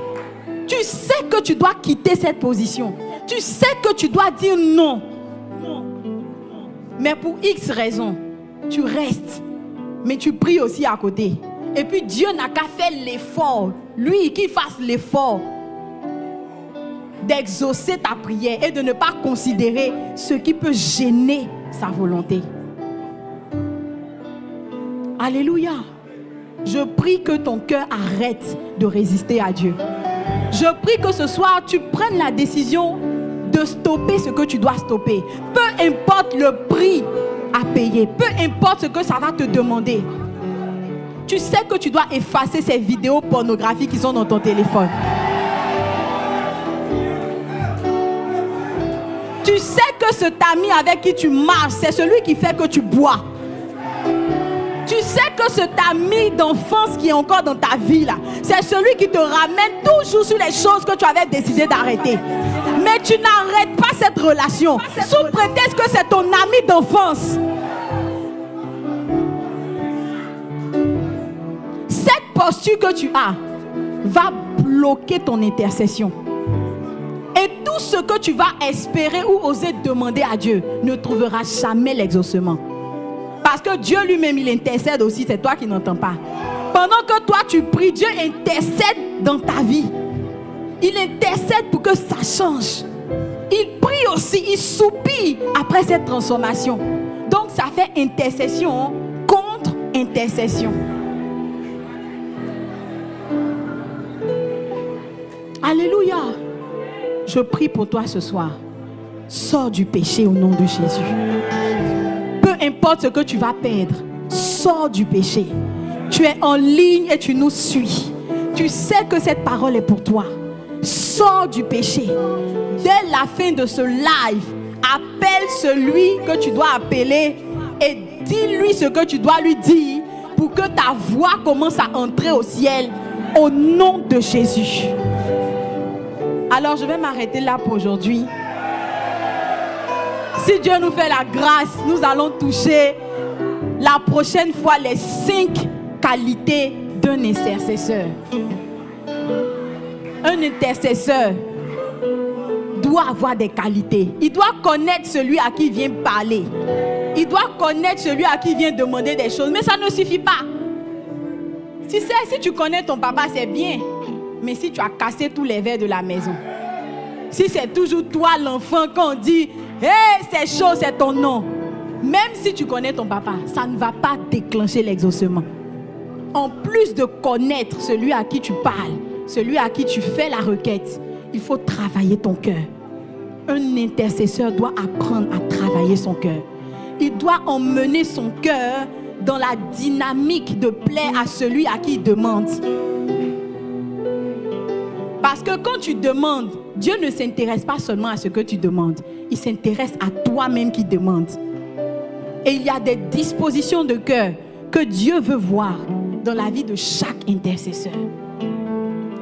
S5: Tu sais que tu dois quitter cette position. Tu sais que tu dois dire non. Mais pour X raisons, tu restes. Mais tu pries aussi à côté. Et puis Dieu n'a qu'à faire l'effort. Lui qui fasse l'effort d'exaucer ta prière et de ne pas considérer ce qui peut gêner sa volonté. Alléluia. Je prie que ton cœur arrête de résister à Dieu. Je prie que ce soir tu prennes la décision de stopper ce que tu dois stopper. Peu importe le prix à payer, peu importe ce que ça va te demander. Tu sais que tu dois effacer ces vidéos pornographiques qui sont dans ton téléphone. Tu sais que cet ami avec qui tu marches, c'est celui qui fait que tu bois. Tu sais que cet ami d'enfance qui est encore dans ta vie là, c'est celui qui te ramène toujours sur les choses que tu avais décidé d'arrêter. Mais tu n'arrêtes pas cette relation sous prétexte que c'est ton ami d'enfance. Cette posture que tu as va bloquer ton intercession. Et tout ce que tu vas espérer ou oser demander à Dieu ne trouvera jamais l'exaucement. Parce que Dieu lui-même, il intercède aussi, c'est toi qui n'entends pas. Pendant que toi tu pries, Dieu intercède dans ta vie. Il intercède pour que ça change. Il prie aussi, il soupire après cette transformation. Donc ça fait intercession contre intercession. Alléluia. Je prie pour toi ce soir. Sors du péché au nom de Jésus. Peu importe ce que tu vas perdre, sors du péché. Tu es en ligne et tu nous suis. Tu sais que cette parole est pour toi. Sors du péché. Dès la fin de ce live, appelle celui que tu dois appeler et dis-lui ce que tu dois lui dire pour que ta voix commence à entrer au ciel au nom de Jésus. Alors je vais m'arrêter là pour aujourd'hui. Si Dieu nous fait la grâce, nous allons toucher la prochaine fois les 5 qualités d'un intercesseur. Un intercesseur doit avoir des qualités. Il doit connaître celui à qui il vient parler. Il doit connaître celui à qui il vient demander des choses. Mais ça ne suffit pas. Si tu connais ton papa, c'est bien. Mais si tu as cassé tous les verres de la maison, si c'est toujours toi l'enfant qu'on dit « Hey, c'est chaud, c'est ton nom », même si tu connais ton papa, ça ne va pas déclencher l'exaucement. En plus de connaître celui à qui tu parles, celui à qui tu fais la requête, il faut travailler ton cœur. Un intercesseur doit apprendre à travailler son cœur. Il doit emmener son cœur dans la dynamique de plaire à celui à qui il demande. Parce que quand tu demandes, Dieu ne s'intéresse pas seulement à ce que tu demandes. Il s'intéresse à toi-même qui demandes. Et il y a des dispositions de cœur que Dieu veut voir dans la vie de chaque intercesseur.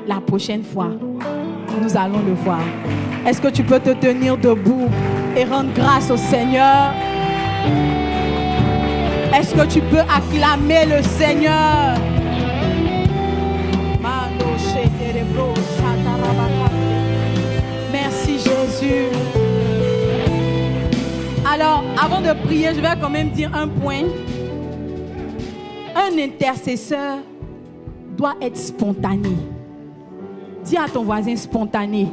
S5: La prochaine fois, nous allons le voir. Est-ce que tu peux te tenir debout et rendre grâce au Seigneur? Est-ce que tu peux acclamer le Seigneur? Merci Jésus. Alors, avant de prier, je vais quand même dire un point. Un intercesseur doit être spontané. Dis à ton voisin spontané.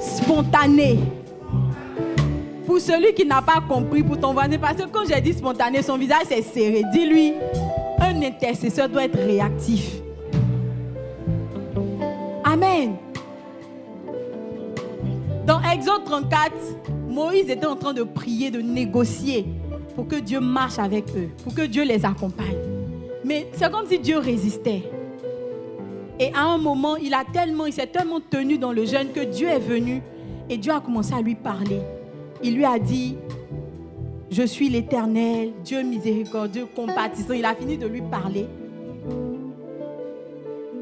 S5: Spontané. Pour celui qui n'a pas compris, pour ton voisin, parce que quand j'ai dit spontané, son visage s'est serré. Dis-lui, un intercesseur doit être réactif. Amen. Dans Exode 34, Moïse était en train de prier, de négocier pour que Dieu marche avec eux, pour que Dieu les accompagne. Mais c'est comme si Dieu résistait. Et à un moment, il s'est tellement tenu dans le jeûne que Dieu est venu et Dieu a commencé à lui parler. Il lui a dit, je suis l'Éternel, Dieu miséricordieux, compatissant. Il a fini de lui parler.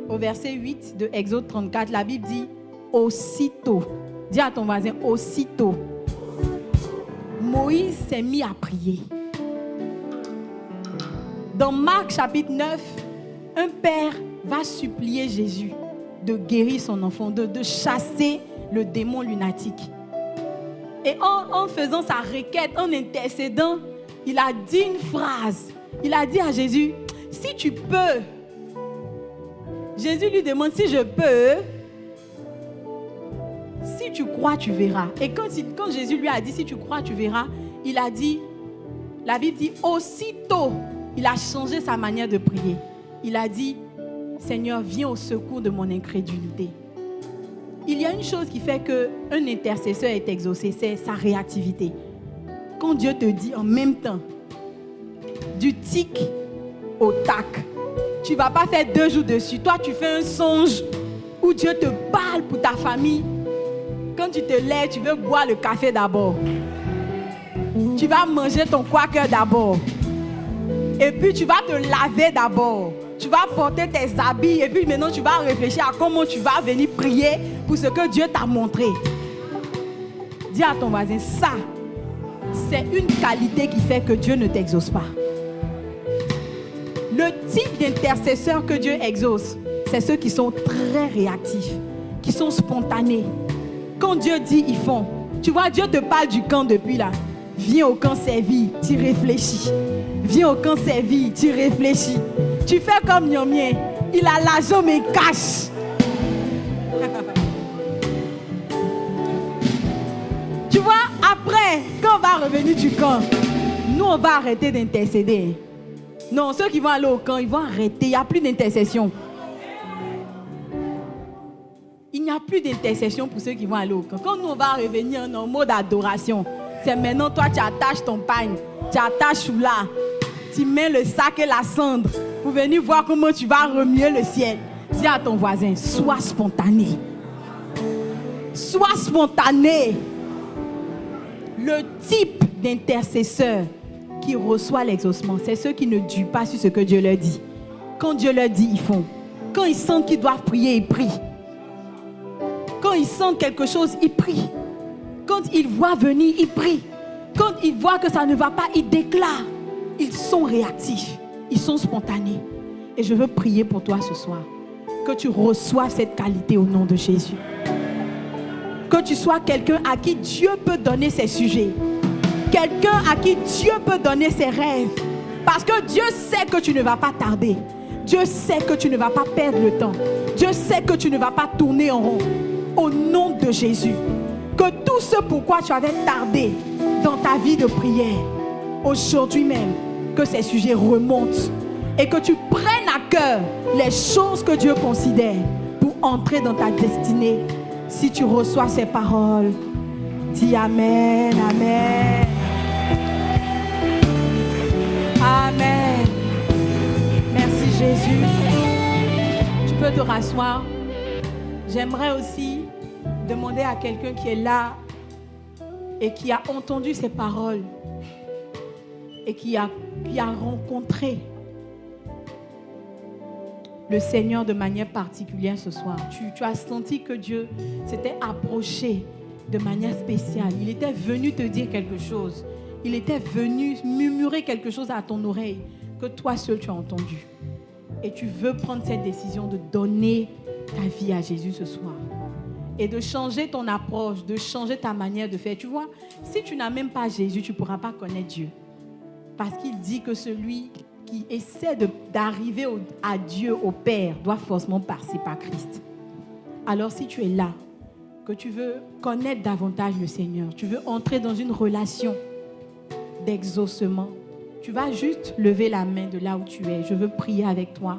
S5: Au verset 8 de Exode 34, la Bible dit, aussitôt, dis à ton voisin, aussitôt, Moïse s'est mis à prier. Dans Marc chapitre 9, un père va supplier Jésus de guérir son enfant, de chasser le démon lunatique. Et en faisant sa requête, en intercédant, il a dit une phrase. Il a dit à Jésus, si tu peux. Jésus lui demande, si je peux, si tu crois, tu verras. Et quand Jésus lui a dit, si tu crois, tu verras, il a dit, la Bible dit, aussitôt, il a changé sa manière de prier. Il a dit, Seigneur, viens au secours de mon incrédulité. Il y a une chose qui fait qu'un intercesseur est exaucé, c'est sa réactivité. Quand Dieu te dit en même temps, du tic au tac, tu ne vas pas faire 2 jours dessus. Toi, tu fais un songe où Dieu te parle pour ta famille. Quand tu te lèves, tu veux boire le café d'abord. Tu vas manger ton quaker d'abord. Et puis, tu vas te laver d'abord. Tu vas porter tes habits et puis maintenant tu vas réfléchir à comment tu vas venir prier pour ce que Dieu t'a montré. Dis à ton voisin, ça, c'est une qualité qui fait que Dieu ne t'exauce pas. Le type d'intercesseur que Dieu exauce, c'est ceux qui sont très réactifs, qui sont spontanés. Quand Dieu dit, ils font. Tu vois, Dieu te parle du camp depuis là. Viens au camp servi, tu réfléchis. Viens au camp servi, tu réfléchis. Tu fais comme Nyomien. Il a l'argent mais il cache. Tu vois, après, quand on va revenir du camp, nous on va arrêter d'intercéder. Non, ceux qui vont aller au camp, ils vont arrêter. Il n'y a plus d'intercession. Il n'y a plus d'intercession pour ceux qui vont aller au camp. Quand nous on va revenir en mode adoration, c'est maintenant toi tu attaches ton pagne, tu attaches là, tu mets le sac et la cendre pour venir voir comment tu vas remuer le ciel. Dis à ton voisin, sois spontané. Sois spontané. Le type d'intercesseur qui reçoit l'exaucement, c'est ceux qui ne durent pas sur ce que Dieu leur dit. Quand Dieu leur dit, ils font. Quand ils sentent qu'ils doivent prier, ils prient. Quand ils sentent quelque chose, ils prient. Quand ils voient venir, ils prient. Quand ils voient que ça ne va pas, ils déclarent. Ils sont réactifs. ils sont spontanés. Et je veux prier pour toi ce soir. Que tu reçoives cette qualité au nom de Jésus. Que tu sois quelqu'un à qui Dieu peut donner ses sujets. Quelqu'un à qui Dieu peut donner ses rêves. Parce que Dieu sait que tu ne vas pas tarder. Dieu sait que tu ne vas pas perdre le temps. Dieu sait que tu ne vas pas tourner en rond. Au nom de Jésus. Que tout ce pourquoi tu avais tardé dans ta vie de prière, aujourd'hui même, que ces sujets remontent et que tu prennes à cœur les choses que Dieu considère pour entrer dans ta destinée. Si tu reçois ces paroles, dis Amen, Amen. Amen. Merci Jésus. Tu peux te rasseoir. J'aimerais aussi demander à quelqu'un qui est là et qui a entendu ces paroles et qui a rencontré le Seigneur de manière particulière ce soir. Tu as senti que Dieu s'était approché de manière spéciale. Il était venu te dire quelque chose. Il était venu murmurer quelque chose à ton oreille que toi seul tu as entendu. Et tu veux prendre cette décision de donner ta vie à Jésus ce soir. Et de changer ton approche, de changer ta manière de faire. Tu vois, si tu n'as même pas Jésus, tu ne pourras pas connaître Dieu. Parce qu'il dit que celui qui essaie d'arriver à Dieu, au Père, doit forcément passer par Christ. Alors si tu es là, que tu veux connaître davantage le Seigneur, tu veux entrer dans une relation d'exaucement, tu vas juste lever la main de là où tu es. Je veux prier avec toi.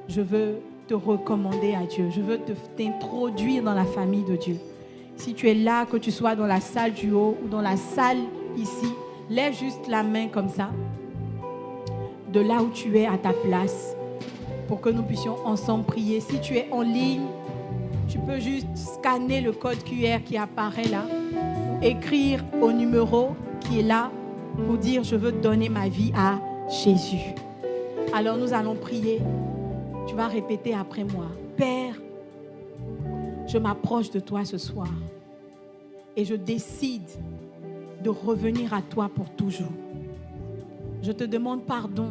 S5: Je veux te recommander à Dieu. Je veux t'introduire dans la famille de Dieu. Si tu es là, que tu sois dans la salle du haut ou dans la salle ici, lève juste la main comme ça, de là où tu es à ta place, pour que nous puissions ensemble prier. Si tu es en ligne, tu peux juste scanner le code QR qui apparaît là, écrire au numéro qui est là pour dire « Je veux donner ma vie à Jésus ». Alors nous allons prier. Tu vas répéter après moi. Père, je m'approche de toi ce soir et je décide de revenir à toi pour toujours. Je te demande pardon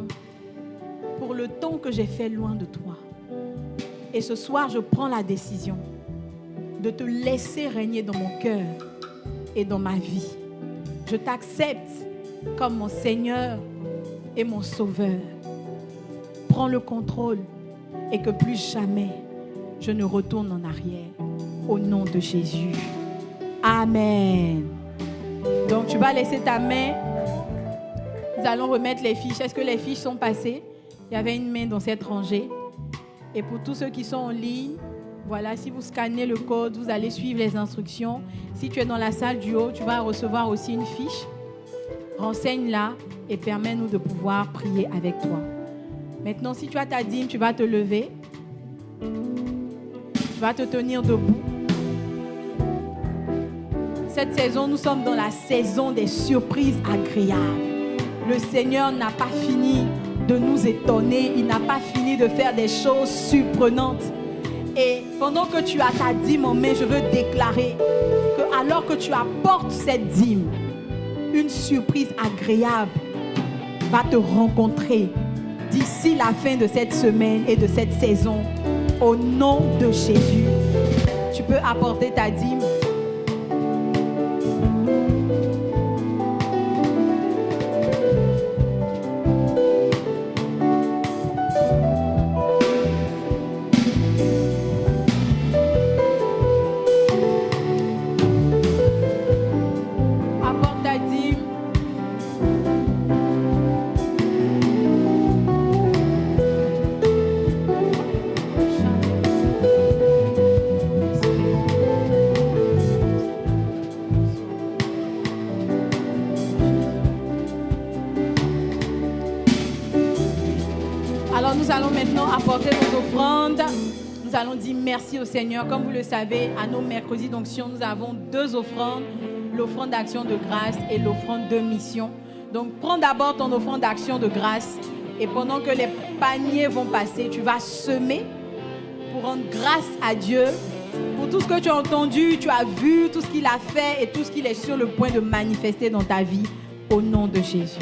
S5: pour le temps que j'ai fait loin de toi. Et ce soir, je prends la décision de te laisser régner dans mon cœur et dans ma vie. Je t'accepte comme mon Seigneur et mon Sauveur. Prends le contrôle et que plus jamais je ne retourne en arrière. Au nom de Jésus. Amen. Donc tu vas laisser ta main. Nous allons remettre les fiches. Est-ce que les fiches sont passées? Il y avait une main dans cette rangée. Et pour tous ceux qui sont en ligne, voilà, si vous scannez le code, vous allez suivre les instructions. Si tu es dans la salle du haut, tu vas recevoir aussi une fiche. Renseigne-la et permets-nous de pouvoir prier avec toi. Maintenant, si tu as ta dîme, tu vas te lever. Tu vas te tenir debout. Cette saison, nous sommes dans la saison des surprises agréables. Le Seigneur n'a pas fini de nous étonner. Il n'a pas fini de faire des choses surprenantes. Et pendant que tu as ta dîme en main, je veux déclarer que alors que tu apportes cette dîme, une surprise agréable va te rencontrer d'ici la fin de cette semaine et de cette saison. Au nom de Jésus, tu peux apporter ta dîme. Nous allons maintenant apporter nos offrandes. Nous allons dire merci au Seigneur. Comme vous le savez, à nos mercredis d'onction, nous avons 2 offrandes. L'offrande d'action de grâce et l'offrande de mission. Donc, prends d'abord ton offrande d'action de grâce. Et pendant que les paniers vont passer, tu vas semer pour rendre grâce à Dieu pour tout ce que tu as entendu, tu as vu, tout ce qu'il a fait et tout ce qu'il est sur le point de manifester dans ta vie. Au nom de Jésus.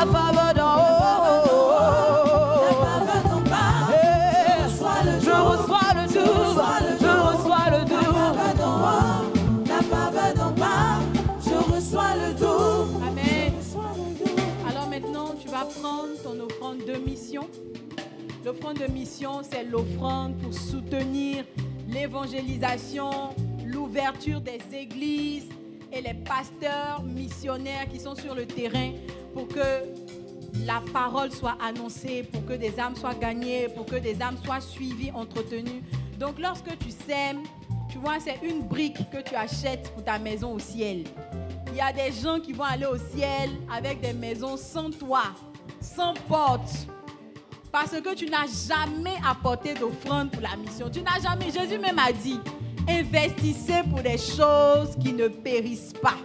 S1: la faveur d'en haut. Je reçois le double, je reçois le double.
S5: La faveur d'en bas, je reçois le double. Amen. Alors maintenant, tu vas prendre ton offrande de mission. L'offrande de mission, c'est l'offrande pour soutenir l'évangélisation, l'ouverture des églises et les pasteurs missionnaires qui sont sur le terrain pour que la parole soit annoncée, pour que des âmes soient gagnées, pour que des âmes soient suivies, entretenues. Donc lorsque tu sèmes, tu vois, c'est une brique que tu achètes pour ta maison au ciel. Il y a des gens qui vont aller au ciel avec des maisons sans toit, sans porte. Parce que tu n'as jamais apporté d'offrande pour la mission. Tu n'as jamais, Jésus même a dit, investissez pour des choses qui ne périssent pas.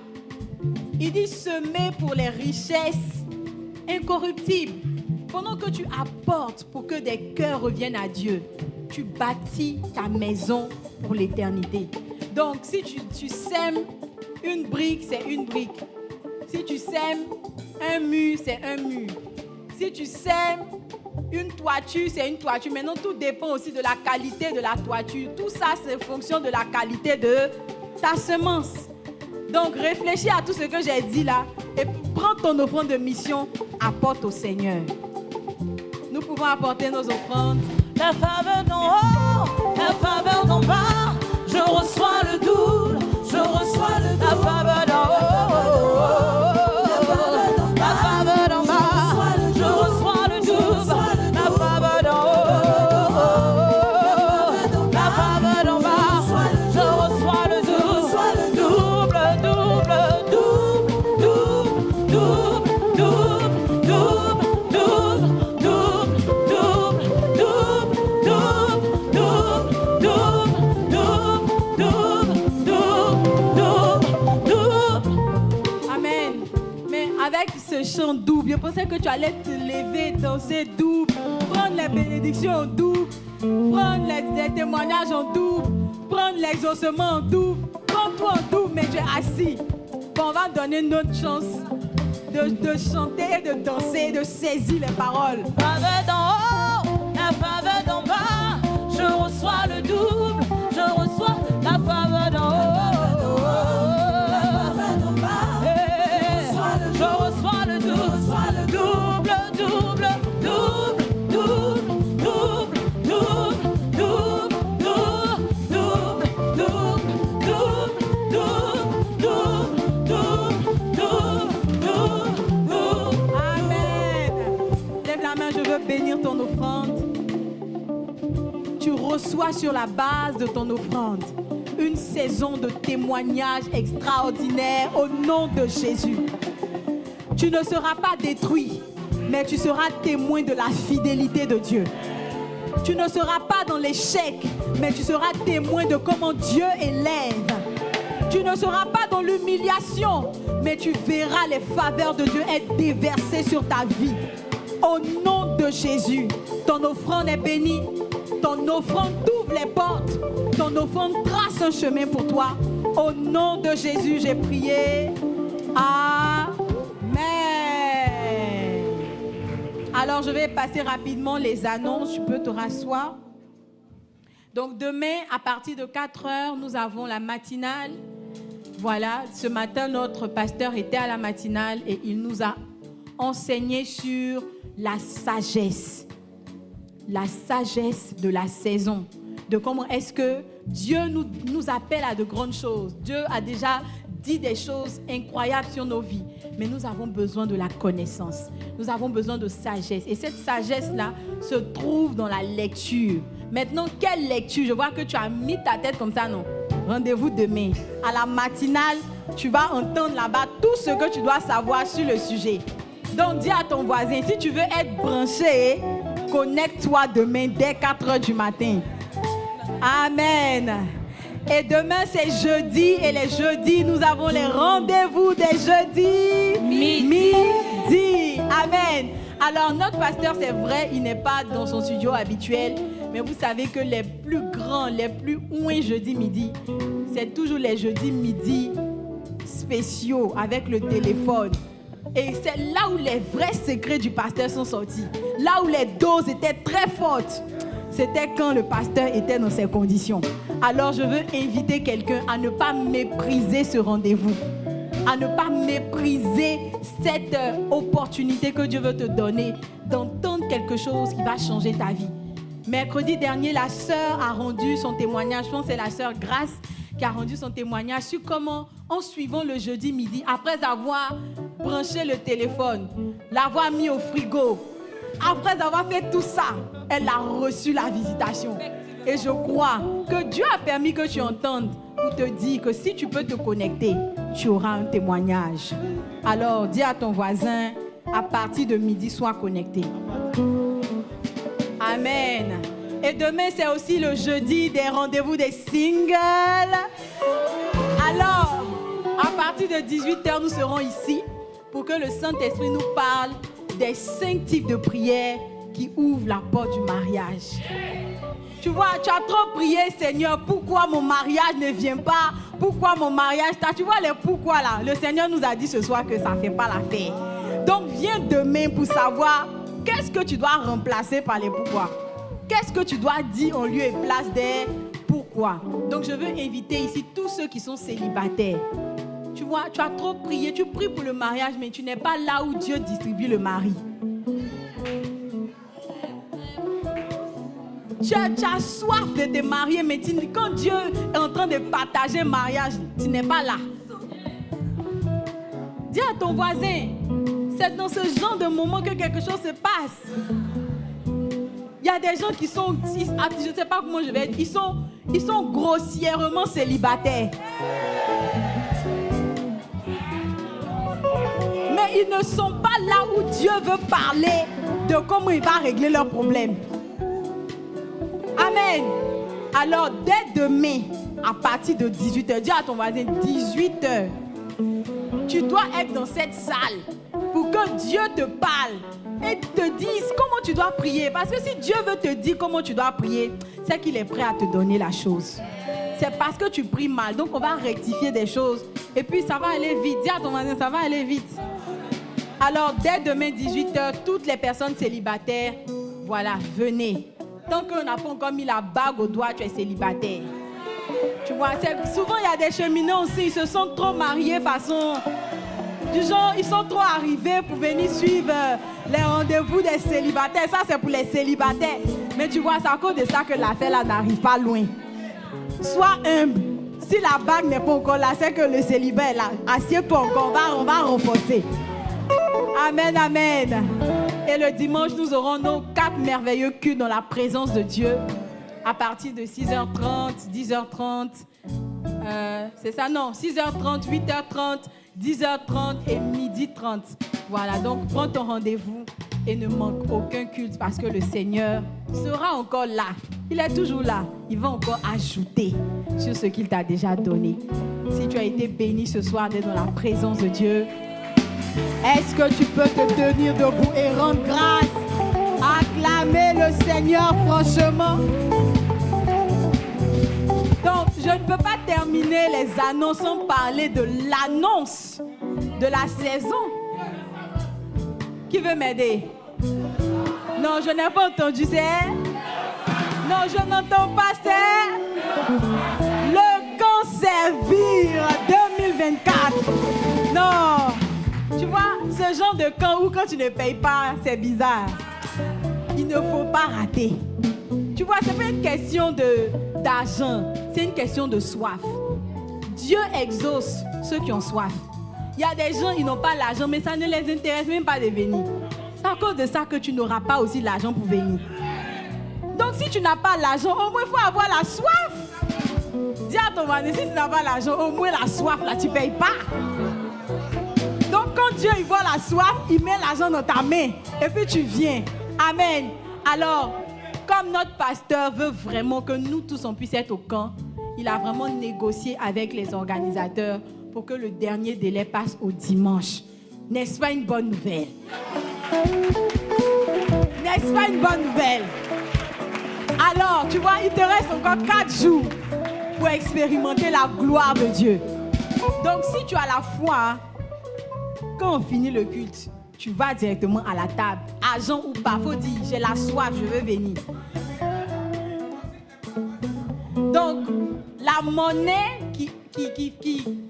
S5: Il dit, semez pour les richesses incorruptibles. Pendant que tu apportes pour que des cœurs reviennent à Dieu, tu bâtis ta maison pour l'éternité. Donc, si tu sèmes une brique, c'est une brique. Si tu sèmes un mur, c'est un mur. Si tu sèmes une toiture, c'est une toiture. Maintenant, tout dépend aussi de la qualité de la toiture. Tout ça, c'est fonction de la qualité de ta semence. Donc, réfléchis à tout ce que j'ai dit là et prends ton offrande de mission, apporte au Seigneur. Nous pouvons apporter nos offrandes.
S1: La faveur d'en haut, la faveur d'en bas, je reçois le double, je reçois le double. La faveur d'en haut, la faveur d'en bas, je reçois le double. La faveur d'en haut, la faveur d'en bas, je reçois le double. Double, double, double, double, double, double, double, double,
S5: Amen. Mais avec ce chant double, je pensais que tu allais te lever, danser double, prendre les bénédictions en double, prendre les témoignages en double, prendre l'exaucement en double, prendre tout en double, mais tu es assis. Bon, on va donner notre chance de chanter, de danser, de saisir les paroles.
S1: La faveur d'en haut, la faveur d'en bas, je reçois le double, je reçois la faveur d'en haut. La faveur d'en bas, je reçois le double, double, double, double, double, double, double, double, double, double.
S5: Amen. Lève la main, je veux bénir ton offrande. Tu reçois sur la base de ton offrande une saison de témoignages extraordinaires au nom de Jésus. Tu ne seras pas détruit, mais tu seras témoin de la fidélité de Dieu. Tu ne seras pas dans l'échec, mais tu seras témoin de comment Dieu élève. Tu ne seras pas dans l'humiliation, mais tu verras les faveurs de Dieu être déversées sur ta vie. Au nom de Jésus, ton offrande est bénie. Ton offrande t'ouvre les portes. Ton offrande trace un chemin pour toi. Au nom de Jésus, j'ai prié. Amen. Alors, je vais passer rapidement les annonces. Tu peux te rasseoir. Donc, demain, à partir de 4h, nous avons la matinale. Voilà, ce matin, notre pasteur était à la matinale et il nous a enseigné sur la sagesse de la saison, de comment est-ce que Dieu nous appelle à de grandes choses. Dieu a déjà dit des choses incroyables sur nos vies, mais nous avons besoin de la connaissance, nous avons besoin de sagesse, et cette sagesse-là se trouve dans la lecture. Maintenant, quelle lecture? Je vois que tu as mis ta tête comme ça, non? Rendez-vous demain. À la matinale, tu vas entendre là-bas tout ce que tu dois savoir sur le sujet. Donc, dis à ton voisin, si tu veux être branché, connecte-toi demain dès 4h du matin. Amen. Et demain, c'est jeudi. Et les jeudis, nous avons les rendez-vous des jeudis midi. Amen. Alors, notre pasteur, c'est vrai, il n'est pas dans son studio habituel. Mais vous savez que les plus grands, les plus ouins jeudi midi, c'est toujours les jeudis midi spéciaux avec le téléphone. Et c'est là où les vrais secrets du pasteur sont sortis. Là où les doses étaient très fortes. C'était quand le pasteur était dans ces conditions. Alors je veux inviter quelqu'un à ne pas mépriser ce rendez-vous. À ne pas mépriser cette opportunité que Dieu veut te donner d'entendre quelque chose qui va changer ta vie. Mercredi dernier, la sœur a rendu son témoignage. Je pense que c'est la sœur Grace qui a rendu son témoignage sur comment, en suivant le jeudi midi, après avoir branché le téléphone, l'avoir mis au frigo, après avoir fait tout ça, elle a reçu la visitation. Et je crois que Dieu a permis que tu entendes pour te dire que si tu peux te connecter, tu auras un témoignage. Alors, dis à ton voisin, à partir de midi, sois connecté. Amen. Et demain, c'est aussi le jeudi des rendez-vous des singles. Alors, à partir de 18h, nous serons ici pour que le Saint-Esprit nous parle des 5 types de prières qui ouvrent la porte du mariage. Tu vois, tu as trop prié, Seigneur, pourquoi mon mariage ne vient pas? Pourquoi mon mariage? Tu vois les pourquoi là? Le Seigneur nous a dit ce soir que ça ne fait pas l'affaire. Donc, viens demain pour savoir qu'est-ce que tu dois remplacer par les pourquoi. Qu'est-ce que tu dois dire en lieu et place des pourquoi. Donc, je veux inviter ici tous ceux qui sont célibataires. Tu vois, tu as trop prié, tu pries pour le mariage, mais tu n'es pas là où Dieu distribue le mari. Tu as soif de te marier, mais quand Dieu est en train de partager le mariage, tu n'es pas là. Dis à ton voisin, c'est dans ce genre de moment que quelque chose se passe. Il y a des gens qui sont, je ne sais pas comment je vais être, ils sont grossièrement célibataires. Mais ils ne sont pas là où Dieu veut parler de comment il va régler leurs problèmes. Amen. Alors, dès demain, à partir de 18h, dis à ton voisin, 18h, tu dois être dans cette salle pour que Dieu te parle et te dise comment tu dois prier. Parce que si Dieu veut te dire comment tu dois prier, c'est qu'il est prêt à te donner la chose. C'est parce que tu pries mal. Donc, on va rectifier des choses. Et puis, ça va aller vite. Dis à ton voisin, ça va aller vite. Alors, dès demain, 18h, toutes les personnes célibataires, voilà, venez. Tant qu'on n'a pas encore mis la bague au doigt, tu es célibataire. Tu vois, souvent il y a des cheminots aussi, ils se sont trop mariés façon... Du genre, ils sont trop arrivés pour venir suivre les rendez-vous des célibataires. Ça, c'est pour les célibataires. Mais tu vois, c'est à cause de ça que l'affaire là n'arrive pas loin. Sois humble. Si la bague n'est pas encore là, c'est que le célibat est là. Assieds-toi encore, on va renforcer. Amen, amen. Et le dimanche, nous aurons nos 4 merveilleux cultes dans la présence de Dieu. À partir de 6h30, 10h30. C'est ça, non, 6h30, 8h30, 10h30 et 12h30. Voilà, donc prends ton rendez-vous et ne manque aucun culte parce que le Seigneur sera encore là. Il est toujours là. Il va encore ajouter sur ce qu'il t'a déjà donné. Si tu as été béni ce soir d'être dans la présence de Dieu, est-ce que tu peux te tenir debout et rendre grâce? Acclamer le Seigneur franchement. Donc, je ne peux pas terminer les annonces sans parler de l'annonce de la saison. Qui veut m'aider? Non, je n'ai pas entendu, c'est... Non, je n'entends pas, c'est... Le camp Servir 2024. Non. Tu vois, ce genre de camp où quand tu ne payes pas, c'est bizarre. Il ne faut pas rater. Tu vois, ce n'est pas une question d'argent, c'est une question de soif. Dieu exauce ceux qui ont soif. Il y a des gens, ils n'ont pas l'argent, mais ça ne les intéresse même pas de venir. C'est à cause de ça que tu n'auras pas aussi l'argent pour venir. Donc si tu n'as pas l'argent, au moins il faut avoir la soif. Dis à ton voisin, si tu n'as pas l'argent, au moins la soif, là, tu ne payes pas. Donc quand Dieu il voit la soif, il met l'argent dans ta main et puis tu viens. Amen. Alors, comme notre pasteur veut vraiment que nous tous on puisse être au camp, il a vraiment négocié avec les organisateurs pour que le dernier délai passe au dimanche. N'est-ce pas une bonne nouvelle? N'est-ce pas une bonne nouvelle? Alors, tu vois, il te reste encore 4 jours pour expérimenter la gloire de Dieu. Donc, si tu as la foi, quand on finit le culte, tu vas directement à la table. Argent ou pas, faut dire, j'ai la soif, je veux venir. Donc, la monnaie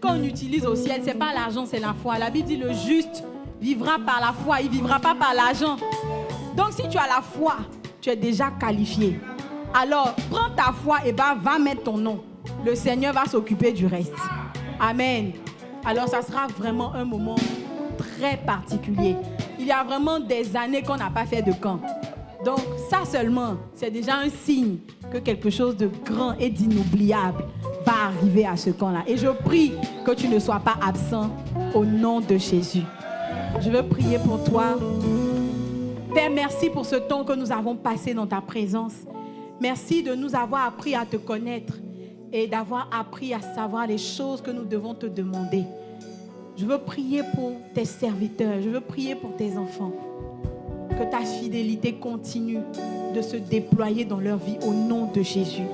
S5: qu'on utilise au ciel, ce n'est pas l'argent, c'est la foi. La Bible dit le juste vivra par la foi, il ne vivra pas par l'argent. Donc, si tu as la foi, tu es déjà qualifié. Alors, prends ta foi et va mettre ton nom. Le Seigneur va s'occuper du reste. Amen. Alors, ça sera vraiment un moment très particulier. Il y a vraiment des années qu'on n'a pas fait de camp. Donc, ça seulement, c'est déjà un signe que quelque chose de grand et d'inoubliable va arriver à ce camp-là. Et je prie que tu ne sois pas absent au nom de Jésus. Je veux prier pour toi. Père, merci pour ce temps que nous avons passé dans ta présence. Merci de nous avoir appris à te connaître et d'avoir appris à savoir les choses que nous devons te demander. Je veux prier pour tes serviteurs, je veux prier pour tes enfants. Que ta fidélité continue de se déployer dans leur vie au nom de Jésus.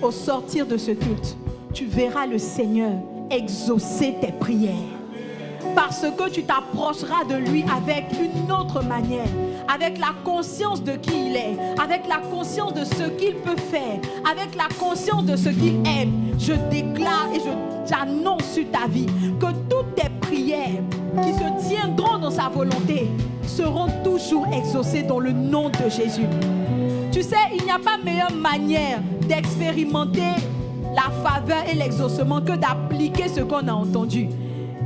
S5: Au sortir de ce culte, tu verras le Seigneur exaucer tes prières. Parce que tu t'approcheras de lui avec une autre manière, avec la conscience de qui il est, avec la conscience de ce qu'il peut faire, avec la conscience de ce qu'il aime. Je déclare et j'annonce sur ta vie que toutes tes prières qui se tiendront dans sa volonté seront toujours exaucées dans le nom de Jésus. Tu sais, il n'y a pas meilleure manière d'expérimenter la faveur et l'exaucement que d'appliquer ce qu'on a entendu.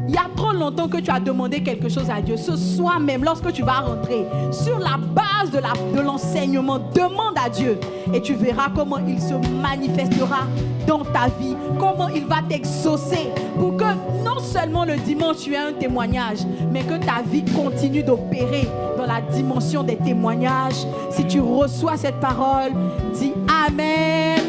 S5: Il y a trop longtemps que tu as demandé quelque chose à Dieu. Ce soir même, lorsque tu vas rentrer, sur la base de l'enseignement, demande à Dieu. Et tu verras comment il se manifestera dans ta vie. Comment il va t'exaucer. Pour que non seulement le dimanche, tu aies un témoignage, mais que ta vie continue d'opérer dans la dimension des témoignages. Si tu reçois cette parole, dis Amen.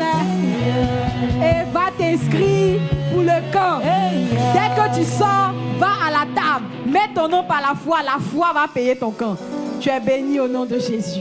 S5: Et va t'inscrire pour le camp. Dès que tu sors, va à la table. Mets ton nom par la foi va payer ton camp. Tu es béni au nom de Jésus.